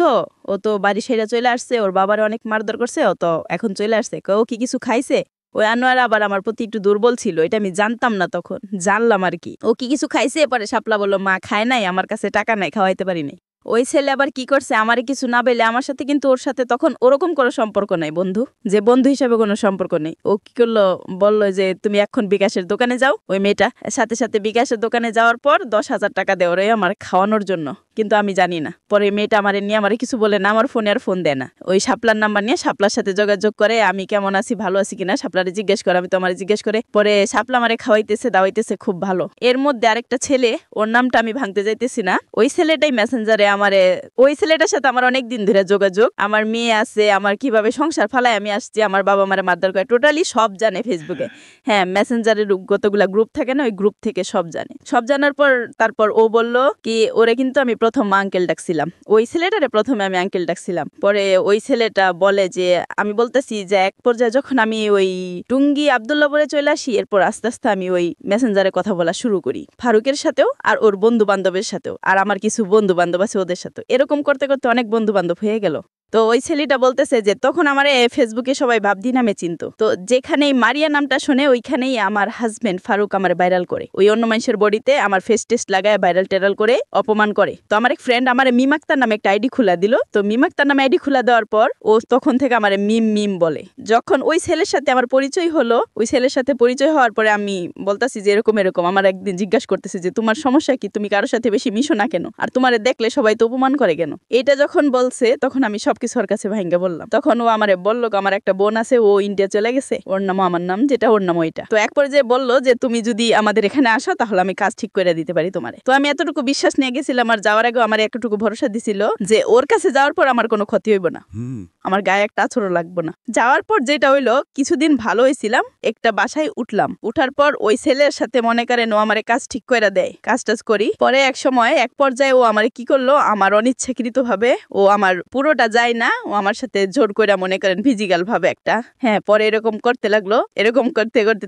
ও তো বাড়ি সেরা চলে আসছে, ওর বাবার অনেক মারধর করছে, ও তো এখন চলে আসছে, ও কি কিছু খাইছে। ওই আনোয়ার আবার আমার প্রতি একটু দুর্বল ছিল, এটা আমি জানতাম না, তখন জানলাম আর কি ও কি কিছু খাইছে। পরে শাপলা বললো মা খায় নাই, আমার কাছে টাকা নাই, খাওয়াইতে পারি নাই। ওই ছেলে আবার কি করছে, আমারে কিছু না বলে আমার সাথে, কিন্তু ওর সাথে তখন ওরকম কোনো সম্পর্ক নাই, বন্ধু যে বন্ধু হিসাবে কোনো সম্পর্ক নেই। ও কি করলো, বললো যে তুমি এখন বিকাশের দোকানে যাও। ওই মেয়েটা সাথে সাথে বিকাশের দোকানে যাওয়ার পর 10,000 টাকা দেওয়ার আমার খাওয়ানোর জন্য, কিন্তু আমি জানি না। পরে মেয়েটা আমারে নিয়ে আমারে কিছু বলে না, আমার ফোনে আর ফোন দেয় না। ওই শাপলার নাম্বার নিয়ে শাপলার সাথে যোগাযোগ করে, আমি কেমন আছি ভালো আছি কিনা শাপলারে জিজ্ঞেস করে, আমি তো আমারে জিজ্ঞেস করে, পরে শাপলা আমারে খাওয়াইতেছে দাওয়াইতেছে খুব ভালো। এর মধ্যে আরেকটা ছেলে, ওর নামটা আমি ভাঙতে যাইতেছি না, ওই ছেলেটাই মেসেঞ্জারে আমারে, ওই ছেলেটার সাথে আমার অনেক দিন ধরে যোগাযোগ, আমার মেয়ে আছে, আমার কিভাবে সংসার ফালায় আমি আসছি, আমার বাবা মারে মারধর করে, টোটালি সব জানে ফেসবুকে। হ্যাঁ, মেসেঞ্জারের কতগুলা গ্রুপ থাকে না, ওই গ্রুপ থেকে সব জানে। সব জানার পর তারপর ও বলল কি ওরে কিন্তু আমি প্রথম আঙ্কেল ডাকছিলাম, ওই ছেলেটারে প্রথমে আমি আঙ্কেল ডাকছিলাম। পরে ওই ছেলেটা বলে যে, আমি বলতেছি যে এক পর্যায়ে যখন আমি ওই টুঙ্গি আব্দুল্লাহপুরে চলে আসি, এরপর আস্তে আস্তে আমি ওই মেসেঞ্জারে কথা বলা শুরু করি ফারুকের সাথেও আর ওর বন্ধু বান্ধবের সাথেও, আর আমার কিছু বন্ধু বান্ধব আছে ওদের সাথে। এরকম করতে করতে অনেক বন্ধু বান্ধব হয়ে গেল। তো ওই ছেলেটা বলতেছে যে তখন আমার ফেসবুকে সবাই ভাবদি নামে চিনতো, তো যেখানেই মারিয়া নামটা শোনে ওইখানেই আমার হাজবেন্ড ফারুক আমার ভাইরাল করে, ওই অন্য মানুষের বডিতে আমার ফেস টেস্ট লাগায় ভাইরাল টেরাল করে অপমান করে। তো আমার এক ফ্রেন্ড আমার মিমাক্তার নামে একটা আইডি খুলা দিল, তো মিমাক্তার নামে আইডি খুলা দেওয়ার পর ও তখন থেকে আমার মিম মিম বলে। যখন ওই ছেলের সাথে আমার পরিচয় হলো, ওই ছেলের সাথে পরিচয় হওয়ার পরে আমি বলতাছি যে এরকম এরকম, আমার একদিন জিজ্ঞাসা করতেছে যে তোমার সমস্যা কি, তুমি কারোর সাথে বেশি মিশো না কেন, আর তোমারে দেখলে সবাই তো অপমান করে কেন। এটা যখন বলছে তখন আমি সবকিছু ওর কাছে ভাঙ্গা বললাম। তখন ও আমারে বললো আমার একটা বোন আছে, ও ইন্ডিয়া চলে গেছে, ওর নাম আমার নাম যেটা, ওর নাম ওইটা। তো এক পর্যায়ে বললো যে তুমি যদি আমাদের এখানে আসো তাহলে আমি কাজ ঠিক করে দিতে পারি তোমারে। তো আমি এতটুকু বিশ্বাস নিয়ে গেছিলাম, আর যাওয়ার আগে আমার এতটুকু ভরসা দিছিল যে ওর কাছে যাওয়ার পর আমার কোনো ক্ষতি হইব না, আমার গায়ে একটা আছরও লাগবো না। যাওয়ার পর যেটা হইলো, কিছুদিন ভালো হয়েছিলাম, একটা বাসায় উঠলাম, উঠার পর ওই ছেলের সাথে মনে করেন ও আমারে কাজ ঠিক করে দেয়, কাজ টাজ করি। পরে এক সময় এক পর্যায়ে ও আমারে কি করলো, আমার অনিচ্ছাকৃত ভাবে, ও আমার পুরোটা যায় না, ও আমার সাথে জোর করে মনে করেন ফিজিক্যাল ভাবে একটা, হ্যাঁ, পরে এরকম করতে লাগলো। এরকম করতে করতে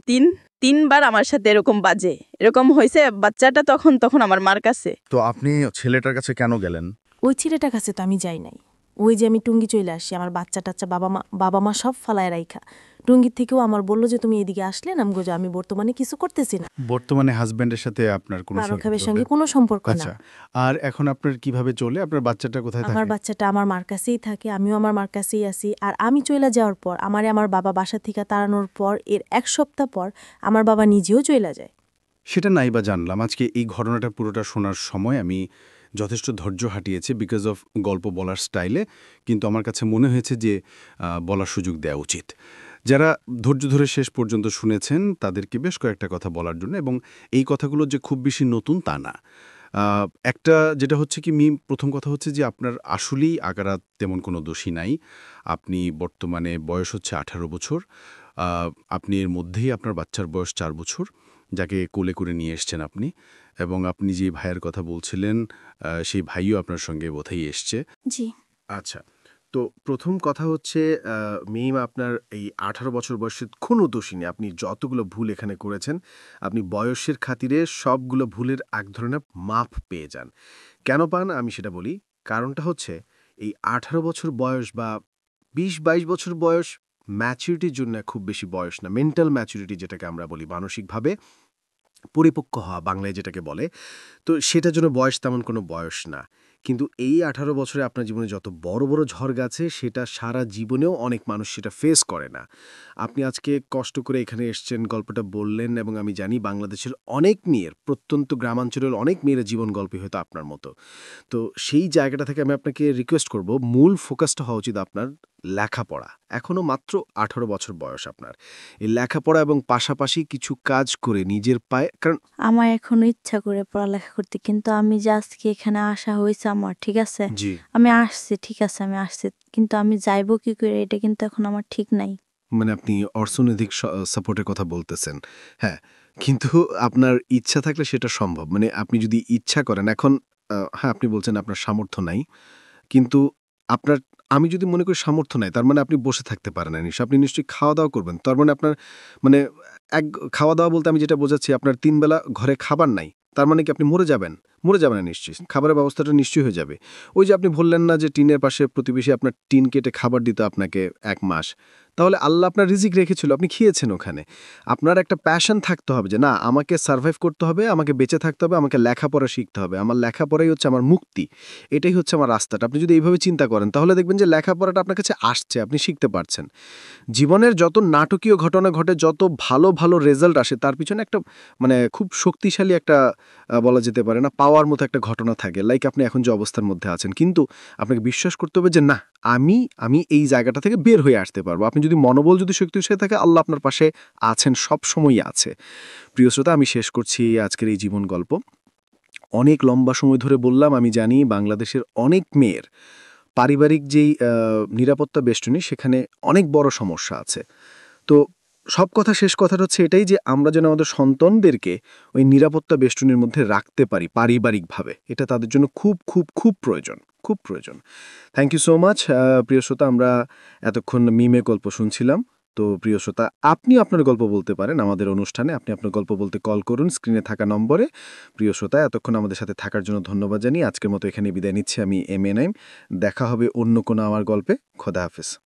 তিনবার আমার সাথে এরকম বাজে, এরকম হয়েছে। বাচ্চাটা তখন আমার মার কাছে। তো আপনি ছেলেটার কাছে কেন গেলেন? ওই ছেলেটার কাছে তো আমি যাই নাই, ওই যে আমি টুঙ্গি চলে আসি, আমার বাচ্চা টাচ্চা বাবা মা সব ফালায় রাইখা, টুঙ্গির থেকেও আমার বললো যে তুমি এদিকে আসলে নাম গোজা, আমি বর্তমানে কিছু করতেছি না। বর্তমানে হাজবেন্ডের সাথে আপনার কোনো ফারুকের সঙ্গে কোনো সম্পর্ক না। আচ্ছা, আর এখন আপনার কিভাবে চলে? আপনার বাচ্চাটা কোথায় থাকে? আমার বাচ্চাটা আমার মার কাছেই থাকে, আমিও আমার মার কাছেই আছি। আর আমি চলে যাওয়ার পর, আমার বাবা বাসা থেকে তাড়ানোর পর এর এক সপ্তাহ পর আমার বাবা নিজেও চলে যায়। সেটা নাই বা জানলাম, আজকে এই ঘটনাটা পুরোটা শোনার সময় আমি যথেষ্ট ধৈর্য হাঁটিয়েছি বিকজ অফ গল্প বলার স্টাইলে, কিন্তু আমার কাছে মনে হয়েছে যে বলার সুযোগ দেওয়া উচিত। যারা ধৈর্য ধরে শেষ পর্যন্ত শুনেছেন তাদেরকে বেশ কয়েকটা কথা বলার জন্য, এবং এই কথাগুলো যে খুব বেশি নতুন তা না। একটা যেটা হচ্ছে কি প্রথম কথা হচ্ছে যে আপনার আসলেই আগারাত তেমন কোনো দোষী নাই। আপনি বর্তমানে বয়স হচ্ছে 18 বছর, আপনি এর মধ্যেই আপনার বাচ্চার বয়স 4 বছর, যাকে কোলে করে নিয়ে এসছেন আপনি, এবং আপনি যে ভাইয়ের কথা বলছিলেন সেই ভাইও আপনার সঙ্গে বোধহয় এসছে। জি। আচ্ছা, তো প্রথম কথা হচ্ছে মিম আপনার এই 18 বছর বয়সে কোনো দোষী নেই। আপনি যতগুলো ভুল এখানে করেছেন, আপনি বয়সের খাতিরে সবগুলো ভুলের এক ধরনের মাপ পেয়ে যান। কেন পান আমি সেটা বলি। কারণটা হচ্ছে এই 18 বছর বয়স বা 20-22 বছর বয়স ম্যাচুরিটির জন্য খুব বেশি বয়স না। মেন্টাল ম্যাচুরিটি যেটাকে আমরা বলি, মানসিকভাবে পরিপক্ক হওয়া বাংলায় যেটাকে বলে, তো সেটার জন্য বয়স তেমন কোনো বয়স না। কিন্তু এই 18 বছরে আপনার জীবনে যত বড় বড় ঝড় গেছে, সেটা সারা জীবনেও অনেক মানুষ সেটা ফেস করে না। আপনি আজকে কষ্ট করে এখানে এসছেন, গল্পটা বললেন, এবং আমি জানি বাংলাদেশের অনেক মেয়ের, প্রত্যন্ত গ্রামাঞ্চলের অনেক মেয়ের জীবন গল্পই হয়তো আপনার মতো। তো সেই জায়গাটা থেকে আমি আপনাকে রিকোয়েস্ট করব, মূল ফোকাসটা হওয়া উচিত আপনার লেখাপড়া। এখনও মাত্র 18 বছর বয়স আপনার। এই লেখাপড়া এবং পাশাপাশি কিছু কাজ করে নিজের পায়ে, কারণ আমার এখনো ইচ্ছা করে পড়ালেখা করতে, কিন্তু আমি যে আজকে এখানে আসা হয়েছে আমার, ঠিক আছে, আমি আসছি, ঠিক আছে আমি আসছি, কিন্তু আমি যাইবো কি করে এটা কিন্তু এখন আমার ঠিক নাই। মানে আপনি অর্থনৈতিক সাপোর্টের কথা বলতেছেন, হ্যাঁ, কিন্তু আপনার ইচ্ছা থাকলে সেটা সম্ভব। মানে আপনি যদি ইচ্ছা করেন, এখন হ্যাঁ আপনি বলছেন আপনার সামর্থ্য নাই, কিন্তু আপনার, আমি যদি মনে করি সামর্থ্য নাই, তার মানে আপনি বসে থাকতে পারেন না, আপনি নিশ্চয়ই খাওয়া দাওয়া করবেন। তার মানে আপনার, মানে খাওয়া দাওয়া বলতে আমি যেটা বোঝাচ্ছি, আপনার 3 বেলা ঘরে খাবার নাই, তার মানে কি আপনি মরে যাবেন না নিশ্চয়ই। খাবারের ব্যবস্থাটা নিশ্চয়ই হয়ে যাবে। ওই যে আপনি বললেন না যে টিনের পাশে প্রতিবেশী আপনার টিন কেটে খাবার দিত আপনাকে 1 মাস, তাহলে আল্লাহ আপনার রিজিক রেখেছিল, আপনি খেয়েছেন ওখানে। আপনার একটা প্যাশন থাকতে হবে যে না, আমাকে সার্ভাইভ করতে হবে, আমাকে বেঁচে থাকতে হবে, আমাকে লেখাপড়া শিখতে হবে, আমার লেখাপড়াই হচ্ছে আমার মুক্তি, এটাই হচ্ছে আমার রাস্তাটা। আপনি যদি এইভাবে চিন্তা করেন তাহলে দেখবেন যে লেখাপড়াটা আপনার কাছে আসছে, আপনি শিখতে পারছেন। জীবনের যত নাটকীয় ঘটনা ঘটে, যত ভালো ভালো রেজাল্ট আসে, তার পিছনে একটা মানে খুব শক্তিশালী একটা বলা যেতে পারে না পাওয়ার মতো একটা ঘটনা থাকে। লাইক আপনি এখন যে অবস্থার মধ্যে আছেন, কিন্তু আপনাকে বিশ্বাস করতে হবে যে না, আমি এই জায়গাটা থেকে বের হয়ে আসতে পারবো। আপনি যদি মনোবল যদি শক্তিশালী থাকে, আল্লাহ আপনার পাশে আছেন, সব সময়ই আছে। প্রিয় শ্রোতা, আমি শেষ করছি আজকের এই জীবন গল্প। অনেক লম্বা সময় ধরে বললাম, আমি জানি বাংলাদেশের অনেক মেয়ের পারিবারিক যেই নিরাপত্তা বেষ্টনী, সেখানে অনেক বড় সমস্যা আছে। তো সব কথা শেষ কথাটা হচ্ছে এটাই যে আমরা যেন আমাদের সন্তানদেরকে ওই নিরাপত্তা বেষ্টনীর মধ্যে রাখতে পারি পারিবারিকভাবে, এটা তাদের জন্য খুব খুব খুব প্রয়োজন, খুব প্রয়োজন। Thank you so much. প্রিয় শ্রোতা, আমরা এতক্ষণ মিমে গল্প শুনছিলাম। তো প্রিয় শ্রোতা, আপনি আপনার গল্প বলতে পারেন আমাদের অনুষ্ঠানে। আপনি আপনার গল্প বলতে কল করুন স্ক্রিনে থাকা নম্বরে। প্রিয় শ্রোতা, এতক্ষণ আমাদের সাথে থাকার জন্য ধন্যবাদ জানিয়ে আজকের মতো এখানে বিদায় নিচ্ছি। আমি এম এ নাইম। দেখা হবে অন্য কোনো আমার গল্পে। খোদা হাফেজ।